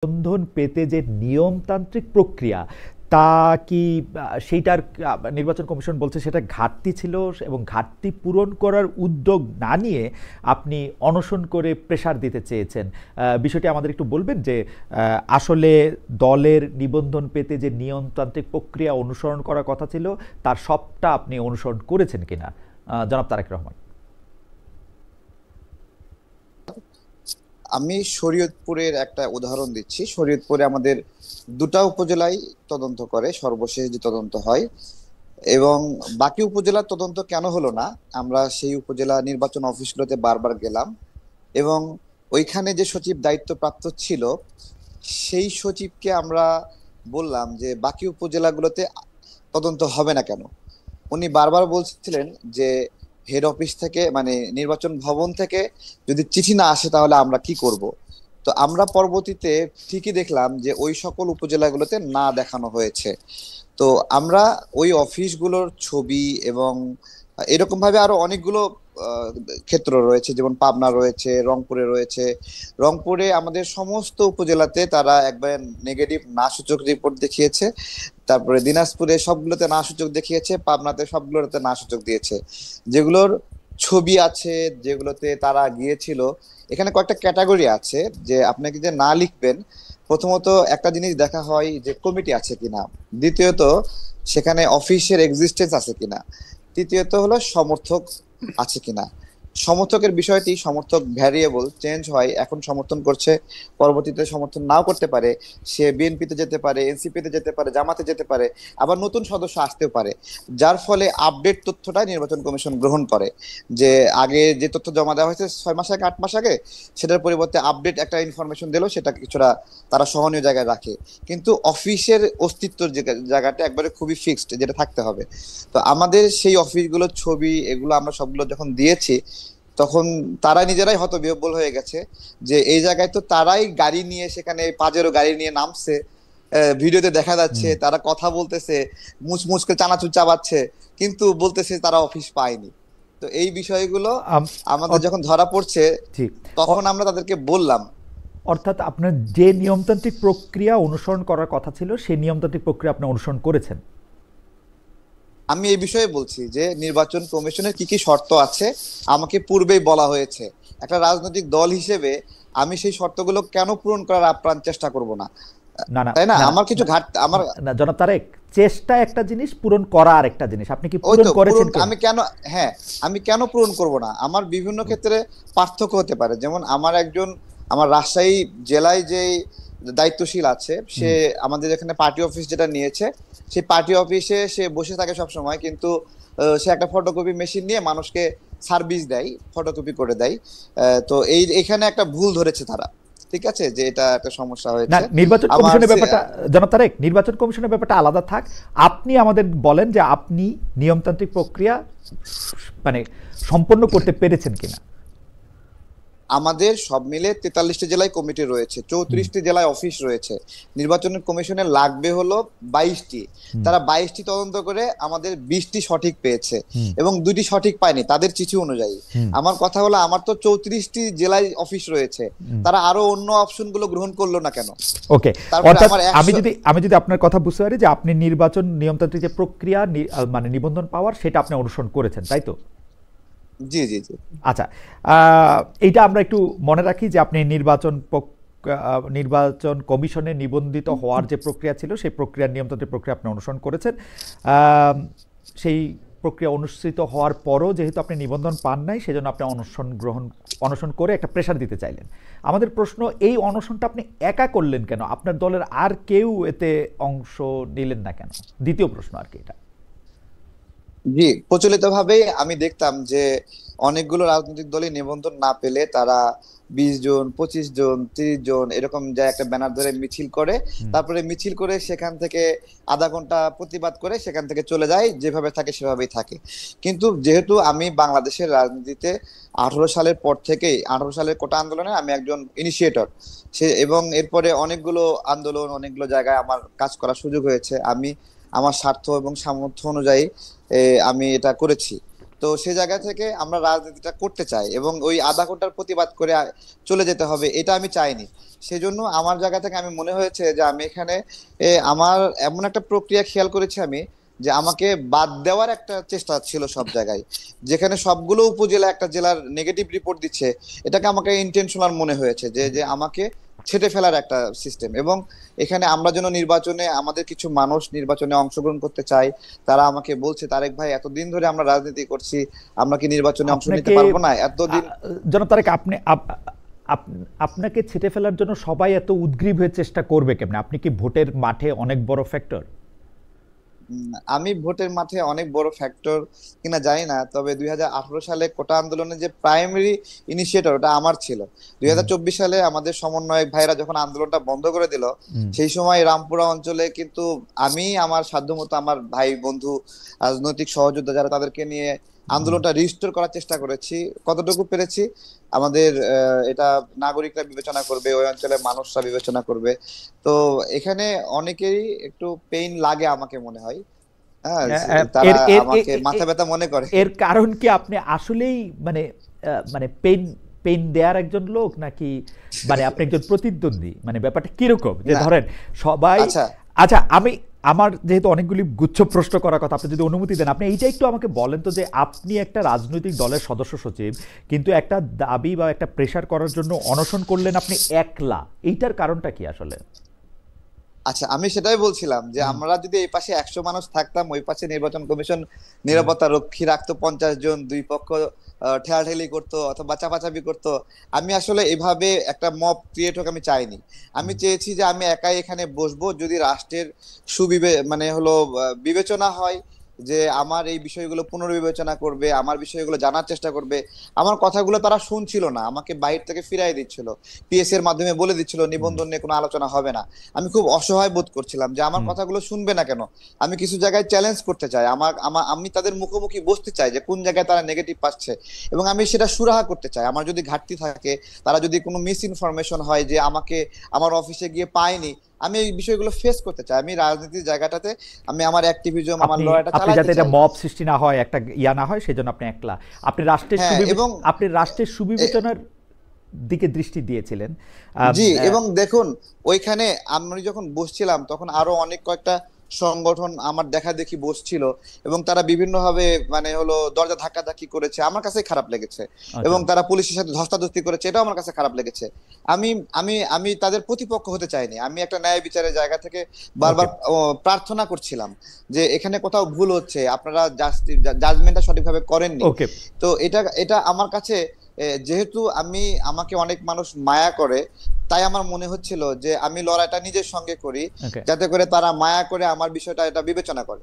নিবন্ধন পেতে যে নিয়মতান্ত্রিক প্রক্রিয়া তা কি সেইটার নির্বাচন কমিশন বলছে সেটা ঘাটতি ছিল এবং ঘাটতি পূরণ করার উদ্যোগ না নিয়ে আপনি অনশন করে প্রেসার দিতে চেয়েছেন। বিষয়টি আমাদের একটু বলবেন যে আসলে দলের নিবন্ধন পেতে যে নিয়মতান্ত্রিক প্রক্রিয়া অনুসরণ করার কথা ছিল তার সবটা আপনি অনুসরণ করেছেন কিনা, জনাব তারেক রহমান? আমি শরীয়তপুরের একটা উদাহরণ দিচ্ছি। শরীয়তপুরে আমাদের দুটা উপজেলায় তদন্ত করে, সর্বশেষ যে তদন্ত হয়, এবং বাকি উপজেলার তদন্ত কেন হলো না, আমরা সেই উপজেলা নির্বাচন অফিসগুলোতে বারবার গেলাম এবং ওইখানে যে সচিব দায়িত্বপ্রাপ্ত ছিল সেই সচিবকে আমরা বললাম যে বাকি উপজেলাগুলোতে তদন্ত হবে না কেন। উনি বারবার বলছিলেন যে হেড অফিস থেকে, মানে নির্বাচন ভবন থেকে যদি চিঠি না আসে তাহলে আমরা কি করব। তো আমরা পরবর্তীতে ঠিকই দেখলাম যে ওই সকল উপজেলাগুলোতে না দেখানো হয়েছে। তো আমরা ওই অফিসগুলোর ছবি এবং এরকম ভাবে আরো অনেকগুলো ক্ষেত্র রয়েছে, যেমন পাবনা রয়েছে, রংপুরে রয়েছে। রংপুরে আমাদের সমস্ত উপজেলাতে তারা একবারে নেগেটিভ না সূচক রিপোর্ট দেখিয়েছে। তারপরে দিনাজপুরে সবগুলোতে না সূচক দেখিয়েছে, পাবনাতে সবগুলোতে না সূচক দিয়েছে। যেগুলোর ছবি আছে, যেগুলোতে তারা গিয়েছিল, এখানে কয়েকটা ক্যাটাগরি আছে যে আপনাকে যে না লিখবেন। প্রথমত একটা জিনিস দেখা হয় যে কমিটি আছে কিনা, দ্বিতীয়ত সেখানে অফিসের এক্সিস্টেন্স আছে কিনা, তৃতীয়ত হলো সমর্থক আছে কিনা। সমর্থকের বিষয়টি, সমর্থক ভ্যারিয়েবল চেঞ্জ হয়, এখন সমর্থন করছে, পরবর্তীতে সমর্থন নাও করতে পারে। সে বিএনপিতে যেতে পারে, এনসিপিতে যেতে পারে, জামাতে যেতে পারে, আবার নতুন সদস্য আসতেও পারে। যার ফলে আপডেট তথ্যটা নির্বাচন কমিশন গ্রহণ করে, যে আগে যে তথ্য জমা দেওয়া হয়েছে 6 মাস আগে, 8 মাস আগে, সেটার পরিবর্তে আপডেট একটা ইনফরমেশন দিল, সেটা কিছুটা তারা সহনীয় জায়গায় রাখে। কিন্তু অফিসের অস্তিত্বর জায়গাটা একবারে খুবই ফিক্সড, যেটা থাকতে হবে। তো আমাদের সেই অফিসগুলোর ছবি এগুলো আমরা সবগুলো যখন দিয়েছি, তখন তারা নিজেরাই হতবিহ্বল হয়ে গেছে যে এই জায়গায় তো তারাই গাড়ি নিয়ে, সেখানে পাজেরো গাড়ি নিয়ে নামছে, ভিডিওতে দেখা যাচ্ছে তারা কথা বলতেছে, মুচমুচ করে চানাচুর চাবাচ্ছে, কিন্তু বলতেছে তারা অফিস পায়নি। তো এই বিষয়গুলো আমাদের যখন ধরা পড়ছে, ঠিক তখন আমরা তাদেরকে বললাম। অর্থাৎ আপনার যে নিয়মতান্ত্রিক প্রক্রিয়া অনুসরণ করার কথা ছিল সেই নিয়মতান্ত্রিক প্রক্রিয়া আপনি অনুসরণ করেছেন। আমি এই বিষয়ে বলছি যে নির্বাচন কমিশনের কি কি শর্ত আছে আমাকে পূর্বেই বলা হয়েছে। একটা রাজনৈতিক দল হিসেবে আমি সেই শর্তগুলো কেন পূরণ করার আপ্রাণ চেষ্টা করব না, না না তাই না? না আমার কিছু আমার না, জনাব তারেক, চেষ্টা একটা জিনিস, পূরণ করা আরেকটা জিনিস। আপনি কি ওই পূরণ তো করেছেন পূরণ কিনা? আমি কেন, হ্যাঁ, আমি কেন পূরণ করব না? আমার বিভিন্ন ক্ষেত্রে পার্থক্য হতে পারে। যেমন আমার রাজশাহী জেলায় যে দায়িত্বশীল আছে, সে আমাদের এখানে পার্টি অফিস যেটা নিয়েছে, সেই পার্টি অফিসে সে বসে থাকে সব সময়, কিন্তু সে একটা ফটোকপি মেশিন নিয়ে মানুষকে সার্ভিস দেয়, ফটোকপি করে দেয়। তো এখানে একটা ভুল ধরেছে তারা, ঠিক আছে, যে এটা একটা সমস্যা না, হয়েছে। নির্বাচন আমার কমিশনের ব্যাপারটা, জনাব তারেক, নির্বাচন কমিশনের ব্যাপারটা আলাদা থাক। আপনি আমাদের বলেন যে আপনি নিয়মতান্ত্রিক প্রক্রিয়া মানে সম্পন্ন করতে পেরেছেন কিনা। আমাদের সব মিলে 43টি জেলায় কমিটি রয়েছে, 34টি জেলায় অফিস রয়েছে। নির্বাচন কমিশনের লাগবে হলো 22টি। তারা 22টি তদন্ত করে আমাদের 20টি সঠিক পেয়েছে এবং 2টি সঠিক পায়নি তাদের চিঠি অনুযায়ী। আমার কথা হলো, আমার তো 34টি জেলায় অফিস রয়েছে, তারা আরো অন্য অপশন গুলো গ্রহণ করলো না কেন? ওকে, তারপরে অর্থাৎ আমার আমি যদি আপনার কথা বুঝতে পারি যে আপনি নির্বাচন নিয়মতান্ত্রিক যে প্রক্রিয়া মানে নিবন্ধন পাওয়ার সেটা আপনি অনুসরণ করেছেন, তাই তো? জি জি জি। আচ্ছা, এইটা আমরা একটু মনে রাখি যে আপনি নির্বাচন কমিশনে নিবন্ধিত হওয়ার যে প্রক্রিয়া ছিল সেই প্রক্রিয়ার নিয়মতান্ত্রিক প্রক্রিয়া আপনি অনুসরণ করেছেন। সেই প্রক্রিয়া অনুষ্ঠিত হওয়ার পরও যেহেতু আপনি নিবন্ধন পান নাই, সেজন্য আপনি অনশন করে একটা প্রেশার দিতে চাইলেন। আমাদের প্রশ্ন, এই অনশনটা আপনি একা করলেন কেন? আপনার দলের আর কেউ এতে অংশ নিলেন না কেন? দ্বিতীয় প্রশ্ন আর কি এটা। জি, প্রচলিত ভাবে আমি দেখতাম যে অনেকগুলো রাজনৈতিক দলই নিবন্ধন না পেলে তারা 20 জন, 25 জন, 30 জন এরকম যায় একটা ব্যানার ধরে মিছিল করে। তারপরে মিছিল করে সেখান থেকে আধা ঘন্টা প্রতিবাদ করে সেখান থেকে চলে যায়, যেভাবে থাকে সেভাবেই থাকে। কিন্তু যেহেতু আমি বাংলাদেশের রাজনীতিতে 18 সালের পর থেকেই, 18 সালের কোটা আন্দোলনে আমি একজন ইনিশিয়েটর, এবং এরপরে অনেকগুলো আন্দোলন, অনেকগুলো জায়গায় আমার কাজ করার সুযোগ হয়েছে। আমি আমার স্বার্থ এবং সামর্থ্য অনুযায়ী আমি এটা করেছি। তো সে জায়গা থেকে আমরা রাজনীতিটা করতে চাই, এবং ওই আধা ঘন্টার প্রতিবাদ করে চলে যেতে হবে এটা আমি চাইনি। সেজন্য আমার জায়গা থেকে আমি মনে হয়েছে যে আমি এখানে আমার এমন একটা প্রক্রিয়া খেয়াল করেছি আমি, যে আমাকে বাদ দেওয়ার একটা চেষ্টা ছিল সব জায়গায়, যেখানে সবগুলো উপজেলা একটা জেলার নেগেটিভ রিপোর্ট দিচ্ছে, এটাকে আমাকে ইন্টেনশনাল মনে হয়েছে যে যে আমাকে ছেটে ফেলার একটা সিস্টেম। এবং এখানে আমরা যেন নির্বাচনে, আমাদের কিছু মানুষ নির্বাচনে অংশগ্রহণ করতে চায়, তারা আমাকে বলছে, তারেক ভাই এতদিন ধরে আমরা রাজনীতি করছি, আমরা কি নির্বাচনে অংশ নিতে আপনাকে পারবো না এতদিন। জনাব তারেক, আপনাকে ছেটে ফেলার জন্য সবাই এত উদ্গ্রীব হয়ে চেষ্টা করবে কেমনে? আপনি কি ভোটের মাঠে অনেক বড় ফ্যাক্টর? আমি ভোটের মাঠে অনেক বড় ফ্যাক্টর কিনা জানি না, তবে 2018 সালে কোটা আন্দোলনের যে প্রাইমারি ইনিশিয়েটর ওটা আমার ছিল। 2024 সালে আমাদের সমন্বয়ক ভাইরা যখন আন্দোলনটা বন্ধ করে দিল, সেই সময় রামপুরা অঞ্চলে কিন্তু আমি আমার সাধ্যমতো আমার ভাই বন্ধু রাজনৈতিক সহযোদ্ধা যারা, তাদেরকে নিয়ে আন্দোলনটা রিস্টোর করার চেষ্টা করেছি, কতটুকু পেরেছি আমাদের এটা নাগরিকরা বিবেচনা করবে, ওই অঞ্চলের মানুষরা বিবেচনা করবে। তো এখানে অনেকেরই একটু পেইন লাগে আমাকে মনে হয়, হ্যাঁ, তারা এর এর আমাকে মাথা ব্যথা মনে করে। এর কারণ কি আপনি আসলেই মানে মানে পেইন পেইন দেয়ার একজন লোক, নাকি মানে আপনি একজন প্রতিদ্বন্দ্বী? মানে ব্যাপারটা কিরকম যে না, ধরেন সবাই, আচ্ছা, আচ্ছা আমি আমার যেহেতু অনেকগুলি গুচ্ছ প্রশ্ন করার কথা, আপনি যদি অনুমতি দেন আপনি এইটা একটু আমাকে বলেন তো, যে আপনি একটা রাজনৈতিক দলের সদস্য সচিব, কিন্তু একটা দাবি বা একটা প্রেশার করার জন্য অনশন করলেন আপনি একলা, এইটার কারণটা কি আসলে? আচ্ছা, আমি সেটাই বলছিলাম যে আমরা যদি এই পাশে 100 মানুষ থাকতাম, ওই পাশে নির্বাচন কমিশন নিরাপত্তা রক্ষী রাখতো 50 জন, দুই পক্ষ ঠেলাঠেলি করতো অথবা চাপাচাপি করতো। আমি আসলে এভাবে একটা মব ক্রিয়েট হোক আমি চাইনি। আমি চেয়েছি যে আমি একাই এখানে বসবো, যদি রাষ্ট্রের মানে হলো বিবেচনা হয় যে আমার এই বিষয়গুলো পুনর্বিবেচনা করবে, আমার বিষয়গুলো জানার চেষ্টা করবে। আমার কথাগুলো তারা শুনছিল না, আমাকে বাইরে থেকে ফিরাই দিচ্ছিল, পিএস এর মাধ্যমে বলে দিচ্ছিল নিবন্ধন নিয়ে কোনো আলোচনা হবে না। আমি খুব অসহায় বোধ করছিলাম যে আমার কথাগুলো শুনবে না কেন। আমি কিছু জায়গায় চ্যালেঞ্জ করতে চাই, আমি তাদের মুখোমুখি বসতে চাই যে কোন জায়গায় তারা নেগেটিভ পাচ্ছে, এবং আমি সেটা সুরাহা করতে চাই। আমার যদি ঘাটতি থাকে, তারা যদি কোনো মিস ইনফরমেশন হয় যে আমাকে আমার অফিসে গিয়ে পাইনি, আমি এই বিষয়গুলো ফেস করতে চাই। আমি রাজনীতির জায়গাটাতে আমি আমার অ্যাক্টিভিজম, আমার আপনি লড়াইটা আপনি চালাতে যাতে এটা চাই। মব সৃষ্টি না হয়, একটা ইয়া না হয়, সেজন্য আপনি একলা, আপনি রাষ্ট্রের হ্যাঁ, এবং আপনি রাষ্ট্রের সুবিবেচনার দিকে দৃষ্টি দিয়েছিলেন। জি, এবং দেখুন, ওইখানে আমি যখন বসছিলাম তখন আরো অনেক কয়েকটা সংগঠন আমার দেখা দেখি বসছিল, এবং তারা বিভিন্ন ভাবে মানে হলো দরজা ধাক্কাধাক্কি করেছে, আমার কাছে খারাপ লেগেছে। এবং তারা পুলিশের সাথে ধস্তাধস্তি করেছে, এটাও আমার কাছে খারাপ লেগেছে। আমি আমি আমি তাদের প্রতিপক্ষ হতে চাইনি, আমি একটা ন্যায় বিচারের জায়গা থেকে বারবার প্রার্থনা করছিলাম যে এখানে কোথাও ভুল হচ্ছে, আপনারা জাজমেন্টটা সঠিকভাবে করেননি। ওকে, তো এটা এটা আমার কাছে যেহেতু আমাকে অনেক মানুষ মায়া করে, তাই আমার মনে হচ্ছিল যে আমি লড়াইটা নিজের সঙ্গে করি, ওকে। যাতে করে তারা মায়া করে আমার বিষয়টা এটা বিবেচনা করে।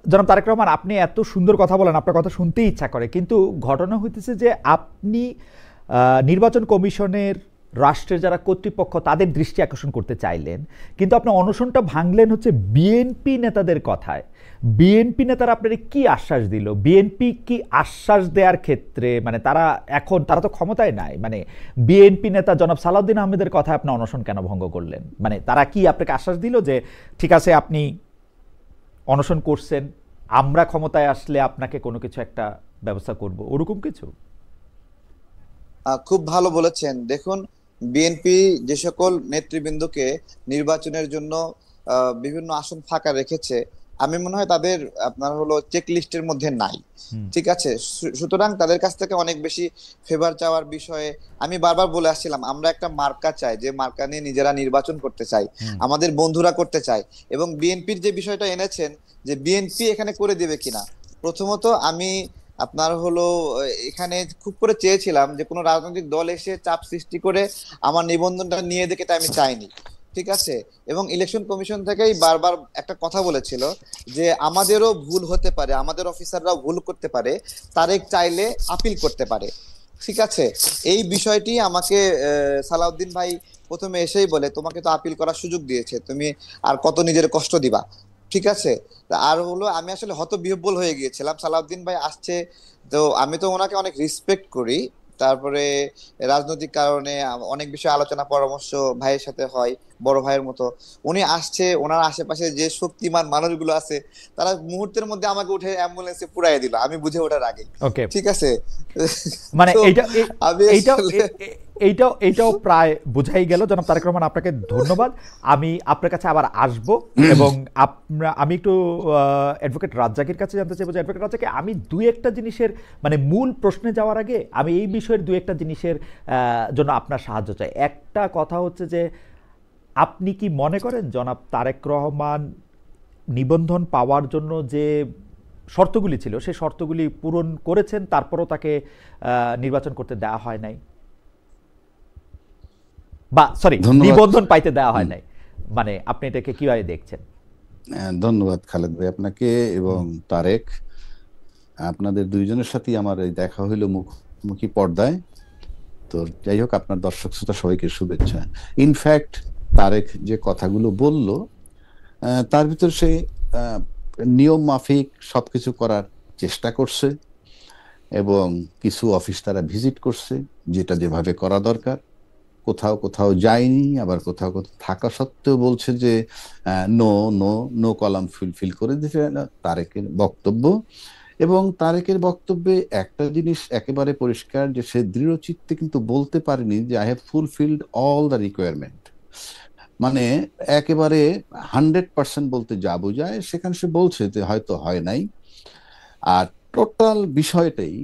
জনাব তারেক রহমান, আপনি এত সুন্দর কথা বলেন, আপনার কথা শুনতেই ইচ্ছা করে, কিন্তু ঘটনা হইতেছে যে আপনি নির্বাচন কমিশনের রাষ্ট্রের যারা কর্তৃপক্ষ তাদের দৃষ্টি আকর্ষণ করতে চাইলেন, কিন্তু আপনি অনশনটা ভাঙলেন হচ্ছে বিএনপি নেতাদের কথায়। বিএনপি নেতারা আপনার কি আশ্বাস দিল? বিএনপি কি আশ্বাস দেওয়ার ক্ষেত্রে, মানে তারা তো ক্ষমতায় নাই, মানে বিএনপি নেতা জনাব সালাউদ্দিন আহমেদের কথায় আপনি অনশন কেন ভঙ্গ করলেন? মানে তারা কি আপনাকে আশ্বাস দিল যে ঠিক আছে আপনি অনশন করছেন, আমরা ক্ষমতায় আসলে আপনাকে কোনো কিছু একটা ব্যবস্থা করব, ওরকম কিছু? খুব ভালো বলেছেন। দেখুন, বিএনপি যে সকল নেতৃবৃন্দকে নির্বাচনের জন্য বিভিন্ন আসন ফাঁকা রেখেছে, আমি মনে হয় তাদের আপনার হলো চেক লিস্টের মধ্যে নাই। ঠিক আছে, সুতরাং তাদের কাছ থেকে অনেক বেশি ফেভার চাওয়ার বিষয়ে আমি বারবার বলে আসছিলাম, আমরা একটা মার্কা চাই, যে মার্কা নিয়ে নিজেরা নির্বাচন করতে চাই, আমাদের বন্ধুরা করতে চাই। এবং বিএনপির যে বিষয়টা এনেছেন যে বিএনপি এখানে করে দিবে কিনা, প্রথমত আমি আপনার হলো এখানে খুব করে চেয়েছিলাম যে কোনো রাজনৈতিক দল এসে চাপ সৃষ্টি করে আমার নিবন্ধনটা নিয়ে দেখে, তা আমি চাইনি। ঠিক আছে, এবং ইলেকশন কমিশন থেকেই বারবার একটা কথা বলেছিল যে আমাদেরও ভুল হতে পারে, আমাদের অফিসাররাও ভুল করতে পারে, তারেক চাইলে আপিল করতে পারে। ঠিক আছে, এই বিষয়টি আমাকে সালাউদ্দিন ভাই প্রথমে এসেই বলে, তোমাকে তো আপিল করার সুযোগ দিয়েছে, তুমি আর কত নিজের কষ্ট দিবা। ঠিক আছে, আর হলো আমি আসলে হতবিহ্বল হয়ে গিয়েছিলাম, সালাউদ্দিন ভাই আসছে, তো আমি তো ওনাকে অনেক রেসপেক্ট করি, তারপরে রাজনৈতিক কারণে অনেক বিষয়ে আলোচনা পরামর্শ ভাইয়ের সাথে হয়, বড় ভাইয়ের মতো। উনি আসছে, ওনার আশেপাশে যে শক্তিমান মানুষগুলো আছে তারা মুহূর্তের মধ্যে আমাকে উঠে অ্যাম্বুলেন্সে পুরাই দিল আমি বুঝে ওঠার আগে। ওকে, ঠিক আছে। মানে তো এইটা আমি এইটাও আসলে এইটাও প্রায় বোঝাই গেল। জনাব তারেক রহমান, আপনাকে ধন্যবাদ। আমি আপনার কাছে আবার আসব এবং আমি একটু অ্যাডভোকেট রাজ্জাকের কাছে জানতে চাইবো যে অ্যাডভোকেট রাজ্জাকে, আমি দুই একটা জিনিসের মানে মূল প্রশ্নে যাওয়ার আগে আমি এই বিষয়ের দুই একটা জিনিসের জন্য আপনার সাহায্য চাই। একটা কথা হচ্ছে যে আপনি কি মনে করেন জনাব তারেক রহমান নিবন্ধন পাওয়ার জন্য যে শর্তগুলি ছিল সেই শর্তগুলি পূরণ করেছেন, তারপরও তাকে নির্বাচন করতে দেওয়া হয় নাই, বা সরি ধন্যবাদ। নিবন্ধন পাইতে দেওয়া হয় নাই? মানে আপনি এটাকে কিভাবে দেখছেন? ধন্যবাদ খালেদ ভাই আপনাকে এবং তারেক। আপনাদের দুইজনের সাথেই আমার এই দেখা হইলো মুখোমুখি পর্দায়। তো যাই হোক, আপনার দর্শক শ্রোতা সবাইকে শুভেচ্ছা। ইনফ্যাক্ট তারেক যে কথাগুলো বলল তার ভিতর সে নিয়ম মাফিক সবকিছু করার চেষ্টা করছে এবং কিছু অফিস তারা ভিজিট করছে যেটা যেভাবে করা দরকার। কোথাও কোথাও যায়নি, আবার কোথাও কোথাও থাকা সত্ত্বেও বলছে যে no no no column fulfill করে দিতে তারেকের বক্তব্য। এবং তারেকের বক্তব্যে একটা জিনিস একেবারে পরিষ্কার যে সে দৃঢ় চিত্তে কিন্তু বলতে পারেনি যে I have fulfilled all the requirement. মানে একেবারে 100% বলতে যা বোঝায় সেখানে সে বলছে যে হয়তো হয় নাই। আর টোটাল বিষয়টাই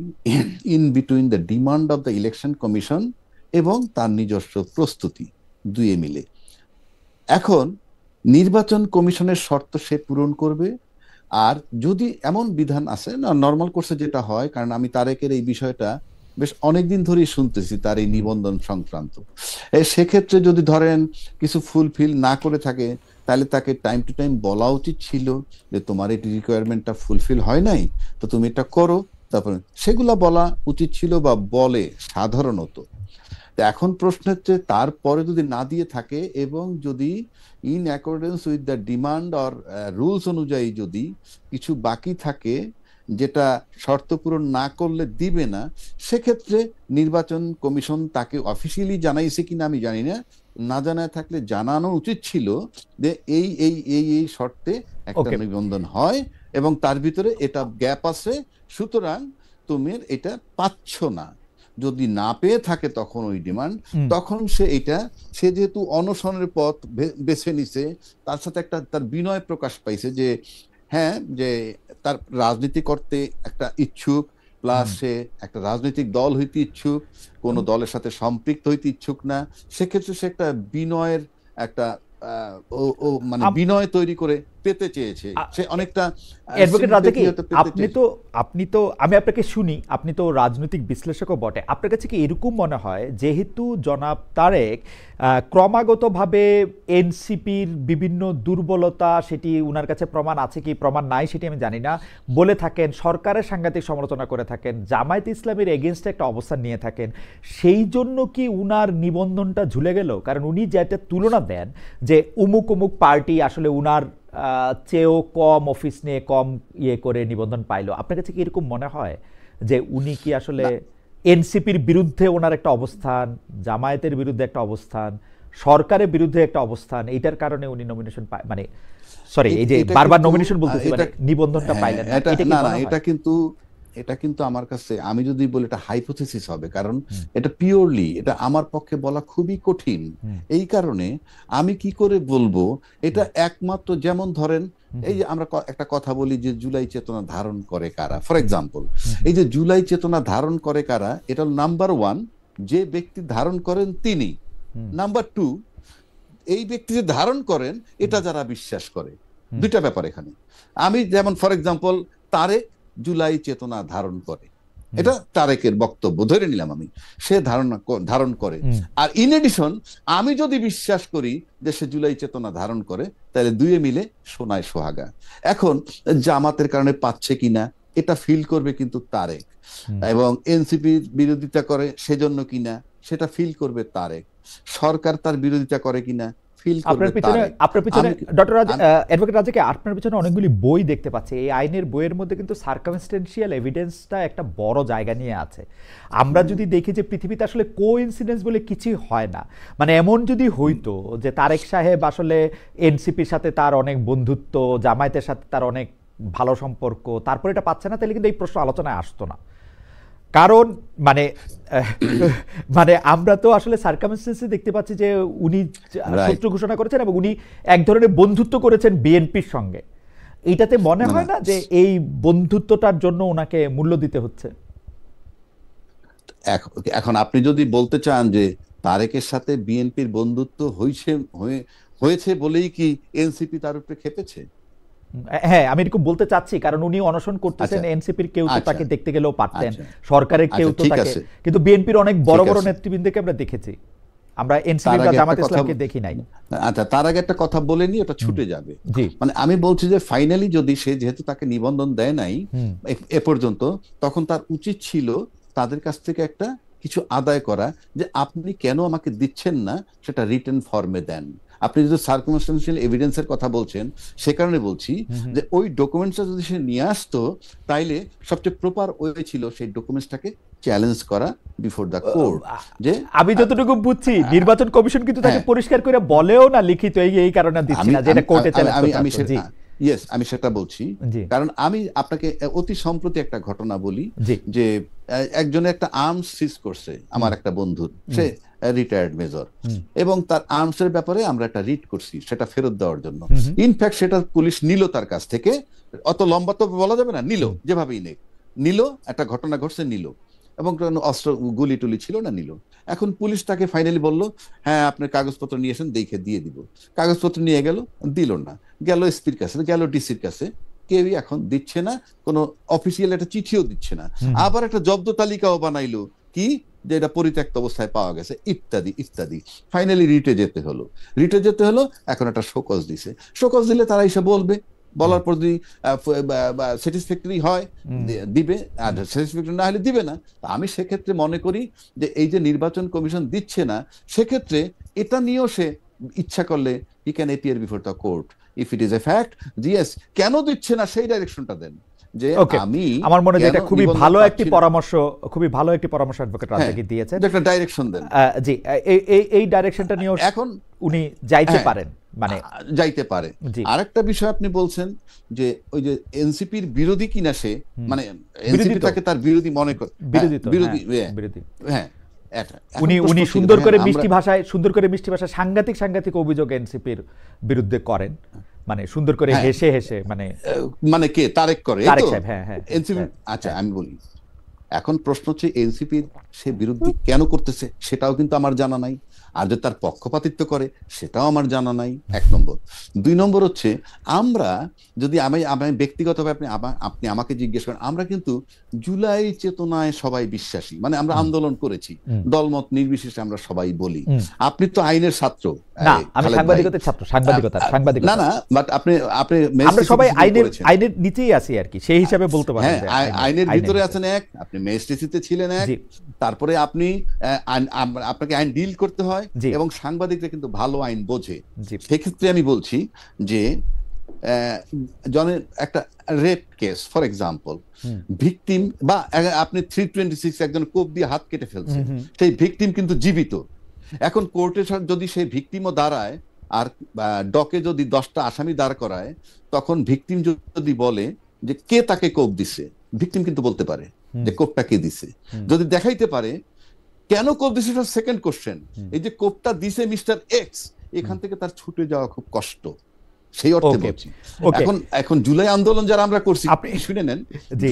in between the demand of the election commission এবং তার নিজস্ব প্রস্তুতি দুয়ে মিলে। এখন নির্বাচন কমিশনের শর্ত সে পূরণ করবে। আর যদি এমন বিধান আছে না, নর্মাল কোর্সে যেটা হয়, কারণ আমি তারেকের এই বিষয়টা বেশ অনেকদিন ধরেই শুনতেছি তার এই নিবন্ধন সংক্রান্ত, সেক্ষেত্রে যদি ধরেন কিছু ফুলফিল না করে থাকে তাহলে তাকে টাইম টু টাইম বলা উচিত ছিল যে তোমার এই রিকোয়ারমেন্টটা ফুলফিল হয় নাই, তো তুমি এটা করো। তারপরে সেগুলা বলা উচিত ছিল বা বলে সাধারণত। এখন প্রশ্ন হচ্ছে তারপরে যদি না দিয়ে থাকে এবং যদি in accordance with the demand or rules অনুযায়ী যদি কিছু বাকি থাকে যেটা শর্ত পূরণ না করলে দিবে না, সেক্ষেত্রে নির্বাচন কমিশন তাকে অফিসিয়ালি জানাইছে কিনা আমি জানি না, না জানায় থাকলে জানানো উচিত ছিল যে এই এই এই এই শর্তে একটা নিবন্ধন হয় এবং তার ভিতরে এটা গ্যাপ আছে, সুতরাং তুমি এটা পাচ্ছ না। যদি না পেয়ে থাকে তখন ওই ডিমান্ড, তখন সে যেহেতু অনশনের পথ বেছে নিছে, তার সাথে একটা তার বিনয় প্রকাশ পাইছে যে হ্যাঁ, যে তার রাজনীতি করতে একটা ইচ্ছুক, প্লাস সে একটা রাজনৈতিক দল হইতে ইচ্ছুক, কোন দলের সাথে সম্পৃক্ত হইতে ইচ্ছুক না। সেক্ষেত্রে সে একটা বিনয়ের একটা মানে বিনয় তৈরি করে পেতে চেয়েছে। সে অনেকটা অ্যাডভোকেট রাজ্জাকি, আপনি তো আমি আপনাকে শুনি, আপনি তো রাজনৈতিক বিশ্লেষকও বটে। আপনার কাছে কি এরকম মনে হয় যেহেতু জনাব তারেক ক্রমাগতভাবে এনসিপির বিভিন্ন দুর্বলতা, সেটি উনার কাছে প্রমাণ আছে কি প্রমাণ নাই সেটি আমি জানি না, বলে থাকেন, সরকারের সাংঘাতিক সমালোচনা করে থাকেন, জামায়াত ইসলামের এগেনস্টে একটা অবস্থান নিয়ে থাকেন, সেই জন্য কি উনার নিবন্ধনটা ঝুলে গেল? কারণ উনি যেটা তুলনা দেন যে উমুক উমুক পার্টি আসলে উনার চেয়েও কম অফিস নিয়ে কম ইয়ে করে নিবন্ধন পাইলো। আপনার কাছে কি এরকম মনে হয় যে উনি কি আসলে এনসিপির বিরুদ্ধে ওনার একটা অবস্থান, জামায়াতের বিরুদ্ধে একটা অবস্থান, সরকারের বিরুদ্ধে একটা অবস্থান, এইটার কারণে উনি নমিনেশন পায়, মানে সরি এই যে বারবার নমিনেশন বলতেছি, মানে নিবন্ধনটা পাইলেন না? এটা কিন্তু আমার কাছে, আমি যদি বলি এটা হাইপোথেসিস হবে, কারণ এটা পিওরলি এটা আমার পক্ষে বলা খুবই কঠিন। এই কারণে আমি কি করে বলবো এটা, একমাত্র যেমন ধরেন এই যে আমরা একটা কথা বলি যে জুলাই চেতনা ধারণ করে কারা, ফর এক্সাম্পল এই যে জুলাই চেতনা ধারণ করে কারা, এটা নাম্বার 1 যে ব্যক্তি ধারণ করেন তিনি, নাম্বার 2 এই ব্যক্তি যে ধারণ করেন এটা যারা বিশ্বাস করে। দুইটা ব্যাপার এখানে। আমি যেমন ফর এক্সাম্পল তারেক জুলাই চেতনা ধারণ করে, এটা তারেকের বক্তব্য ধরে নিলাম আমি, সে ধারণ করে। আর ইন এডিশন আমি যদি বিশ্বাস করি যে সে জুলাই চেতনা ধারণ করে, তাহলে দুয়ে মিলে সোনায় সোহাগা। এখন জামাতের কারণে পাচ্ছে কিনা এটা ফিল করবে কিন্তু তারেক, এবং এনসিপির বিরোধিতা করে সেজন্য কিনা সেটা ফিল করবে তারেক, সরকার তার বিরোধিতা করে কিনা ফিল করবে আপনার পিছনে ডক্টর অ্যাডভোকেট রাজাকে আপনার পিছনে অনেকগুলি বই দেখতে পাচ্ছি। এই আইনের বইয়ের মধ্যে কিন্তু সার্কামস্টেন্সিয়াল এভিডেন্সটা একটা বড় জায়গা নিয়ে আছে। আমরা যদি দেখি যে পৃথিবীতে আসলে কোইন্সিডেন্স বলে কিছুই হয় না, মানে এমন যদি হইতো যে তারেক সাহেব আসলে এনসিপির সাথে তার অনেক বন্ধুত্ব, জামায়াতের সাথে তার অনেক ভালো সম্পর্ক, তারপরে এটা পাচ্ছে না, তাহলে কিন্তু এই প্রশ্ন আলোচনায় আসতো না। কারণ মানে আমরা তো আসলে সার্কামস্টেন্সে দেখতে পাচ্ছি যে উনি শত্রু ঘোষণা করেছেন এবং উনি এক ধরনের বন্ধুত্ব করেছেন বিএনপির সঙ্গে। এইটাতে মনে হয় না যে এই বন্ধুত্বটার জন্য ওনাকে মূল্য দিতে হচ্ছে? এখন আপনি যদি বলতে চান যে তারেকের সাথে বিএনপির বন্ধুত্ব হয়েছে বলেই কি এনসিপি তার উপরে খেপেছে? হ্যাঁ, আমি এরকম বলতে চাচ্ছি, কারণ উনি অনশন করতেছেন, এনসিপির কেউ তো তাকে দেখতে গেলেও পারতেন, সরকারের কেউ তো তাকে, কিন্তু বিএনপির অনেক বড় বড় নেতৃবৃন্দকে আমরা দেখেছি, আমরা এনসিপি বা জামাত ইসলামকে দেখি নাই। আচ্ছা, তার আগে একটা কথা বলে নি, ওটা ছুটে যাবে। মানে আমি বলছি যে ফাইনালি যদি সে যেহেতু তাকে নিবন্ধন দেয় নাই এ পর্যন্ত, তখন তার উচিত ছিল তাদের কাছ থেকে একটা কিছু আদায় করা, যে আপনি কেন আমাকে দিচ্ছেন না সেটা রিটেন ফর্মে দেন। আপনি যদি সার্কামস্টেন্সিয়াল এভিডেন্সের কথা বলছেন, সে কারণে বলছি যে ওই ডকুমেন্টসটা যদি সে নিয়ে আসতো, তাইলে সবচেয়ে প্রপার ওয়ে ছিল সেই ডকুমেন্টসটাকে চ্যালেঞ্জ করা বিফোর দ্য কোর্ট। যে আমি যতটুকু বুঝছি নির্বাচন কমিশন কিন্তু তাকে পরিষ্কার করে বলেও না লিখিত এই কারণে দিচ্ছি না, যেটা কোর্টে চ্যালেঞ্জ করতে। ইয়েস, আমি সেটা বলছি, কারণ আমি আপনাকে অতি সম্প্রতি একটা ঘটনা বলি, যে একজনের একটা আর্মস সিজ করছে আমার একটা বন্ধু, সে রিটায়ার্ড মেজর, এবং তার আর্মস এর ব্যাপারে আমরা একটা রিট করছি সেটা ফেরত দেওয়ার জন্য। ইনফ্যাক্ট সেটা পুলিশ নিল তার কাছ থেকে, অত লম্বা তো বলা যাবে না, নিল, যেভাবেই নিল, একটা ঘটনা ঘটছে, নিল, এবং অস্ত্র গুলি টুলি ছিল না, নিল। এখন পুলিশ তাকে ফাইনালি বলল, হ্যাঁ আপনার কাগজপত্র নিয়ে এসেন, দেখে দিয়ে দিব। কাগজপত্র নিয়ে গেল, দিল না, গেল এসপির কাছে, গেল ডিসির কাছে, কেউই এখন দিচ্ছে না, কোনো অফিসিয়াল একটা চিঠিও দিচ্ছে না। আবার একটা জব্দ তালিকাও বানাইলো, কি যে এটা পরিত্যক্ত অবস্থায় পাওয়া গেছে, ইত্যাদি ইত্যাদি। ফাইনালি রিটে যেতে হলো, এখন একটা শোকজ দিছে, শোকজ দিলে তারা এসে বলবে, বলার পর যদি স্যাটিসফ্যাক্টরি হয় দিবে, আর স্যাটিসফ্যাক্টরি না হলে দিবে না। আমি সেক্ষেত্রে মনে করি যে এই যে নির্বাচন কমিশন দিচ্ছে না, সেক্ষেত্রে এটা নিয়েও সে ইচ্ছা করলে he can appear before the court if it is a fact. Yes, কেন দিচ্ছে না সেই ডাইরেকশনটা দেন। যে আমি আমার মনে হয় এটা খুবই ভালো একটি পরামর্শ, অ্যাডভোকেট রাজাকে দিয়েছেন, একটা ডাইরেকশন দেন। জি, এই ডাইরেকশনটা নিয়ে এখন উনি যাইতে পারেন, মানে যাইতে পারে। আরেকটা বিষয় আপনি বলছেন যে ওই যে এনসিপির বিরোধী কিনা সে, মানে এনসিপি তাকে তার বিরোধী মনে করে, বিরোধী, হ্যাঁ, উনি সুন্দর করে মিষ্টি ভাষায় সাংঘাতিক অভিযোগ এনসিপির বিরুদ্ধে করেন, মানে সুন্দর করে হেসে মানে কে তারেক করে, এনসিপি। আচ্ছা, আমি বলি, এখন প্রশ্ন হচ্ছে এনসিপির সে বিরোধী কেন করতেছে, সেটাও কিন্তু আমার জানা নাই। আর যে তার পক্ষপাতিত্ব করে, সেটাও আমার জানা নাই, 1 নম্বর। 2 নম্বর হচ্ছে, আমরা যদি আমি ব্যক্তিগতভাবে আপনি আমাকে জিজ্ঞেস করেন, আমরা কিন্তু জুলাই চেতনায় সবাই বিশ্বাসী, মানে আমরা আন্দোলন করেছি, দলমত নির্বিশেষে আমরা সবাই বলি। আপনি তো আইনের ছাত্র, না আমি সাংবাদিকতার ছাত্র, না বাট আপনি আমরা সবাই আইনের নিচেই আছি আর কি, সেই হিসাবে বলতে পারেন। আইনের ভিতরে আছেন এক, আপনি মেজিস্ট্রেসিতে ছিলেন এক, তারপরে আপনাকে আইন ডিল করতে হয়, এবং সাংবাদিকরা কিন্তু ভালো আইন বোঝে। সেক্ষেত্রে আমি বলছি যে জনের একটা rape case for example, victim বা আপনি 326 একজন কোপ দিয়ে হাত কেটে ফেলছে, সেই ভিকটিম কিন্তু জীবিত। এখন কোর্টে যদি সেই ভিকটিমও দাঁড়ায়, আর ডকে যদি 10টা আসামি দাঁড় করায়, তখন ভিকটিম যদি বলে যে কে তাকে কোপ দিছে, ভিকটিম কিন্তু বলতে পারে যে কোপটা কে দিছে। যদি দেখাইতে পারে কেন কোপ দিছে, সেকেন্ড কোশ্চেন। এই যে কোপটা দিছে মিস্টার এক্স, এখান থেকে তার ছুটে যাওয়া খুব কষ্ট, সেই অর্থে বলছি। এখন জুলাই আন্দোলন যারা আমরা করছি, আপনি শুনে নেন,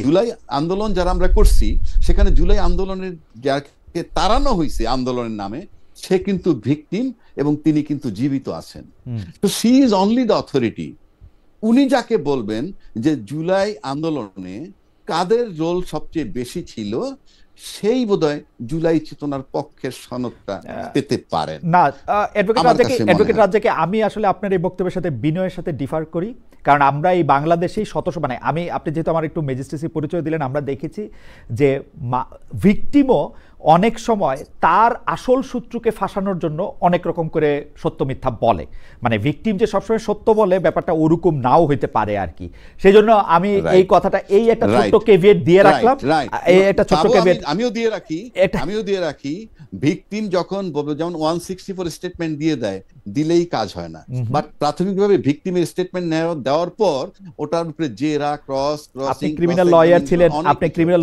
জুলাই আন্দোলন যারা আমরা করছি, সেখানে জুলাই আন্দোলনের যাকে তাড়ানো হয়েছে আন্দোলনের নামে, সে কিন্তু ভিকটিম এবং তিনি কিন্তু জীবিত আছেন। তো she is only the authority. উনি যাকে বলবেন যে জুলাই আন্দোলনে কাদের রোল সবচেয়ে বেশি ছিল, সেই বোধহয় জুলাই চেতনার পক্ষের সনদটা পেতে পারেন। না, অ্যাডভোকেট রাজাকে আমি আসলে আপনার এই বক্তব্যের সাথে বিনয়ের সাথে ডিফার করি, কারণ আমরা এই বাংলাদেশেই মানে আপনি যেহেতু আমার একটু ম্যাজিস্ট্রেসি পরিচয় দিলেন, আমরা দেখেছি যে ভিকটিমও অনেক সময় তার আসল শত্রুকে ফাঁসানোর জন্য অনেক রকম করে সত্য মিথ্যা বলে, মানে ভিকটিম যে সবসময় সত্য বলে ব্যাপারটা ওরকম নাও হইতে পারে আর কি। সেই জন্য আমি এই কথাটা, এই একটা ছোট্ট কেভিয়েট দিয়ে রাখলাম, এই একটা ছোট্ট কেভিয়েট আমিও দিয়ে রাখি ভিকটিম যখন যেমন 164 স্টেটমেন্ট দিয়ে দেয়, দিলেই কাজ হয় না, বাট প্রাথমিকভাবে ভিকটিমের স্টেটমেন্ট দেওয়ার পর ওটার উপরে জেরা আপনি ক্রিমিনাল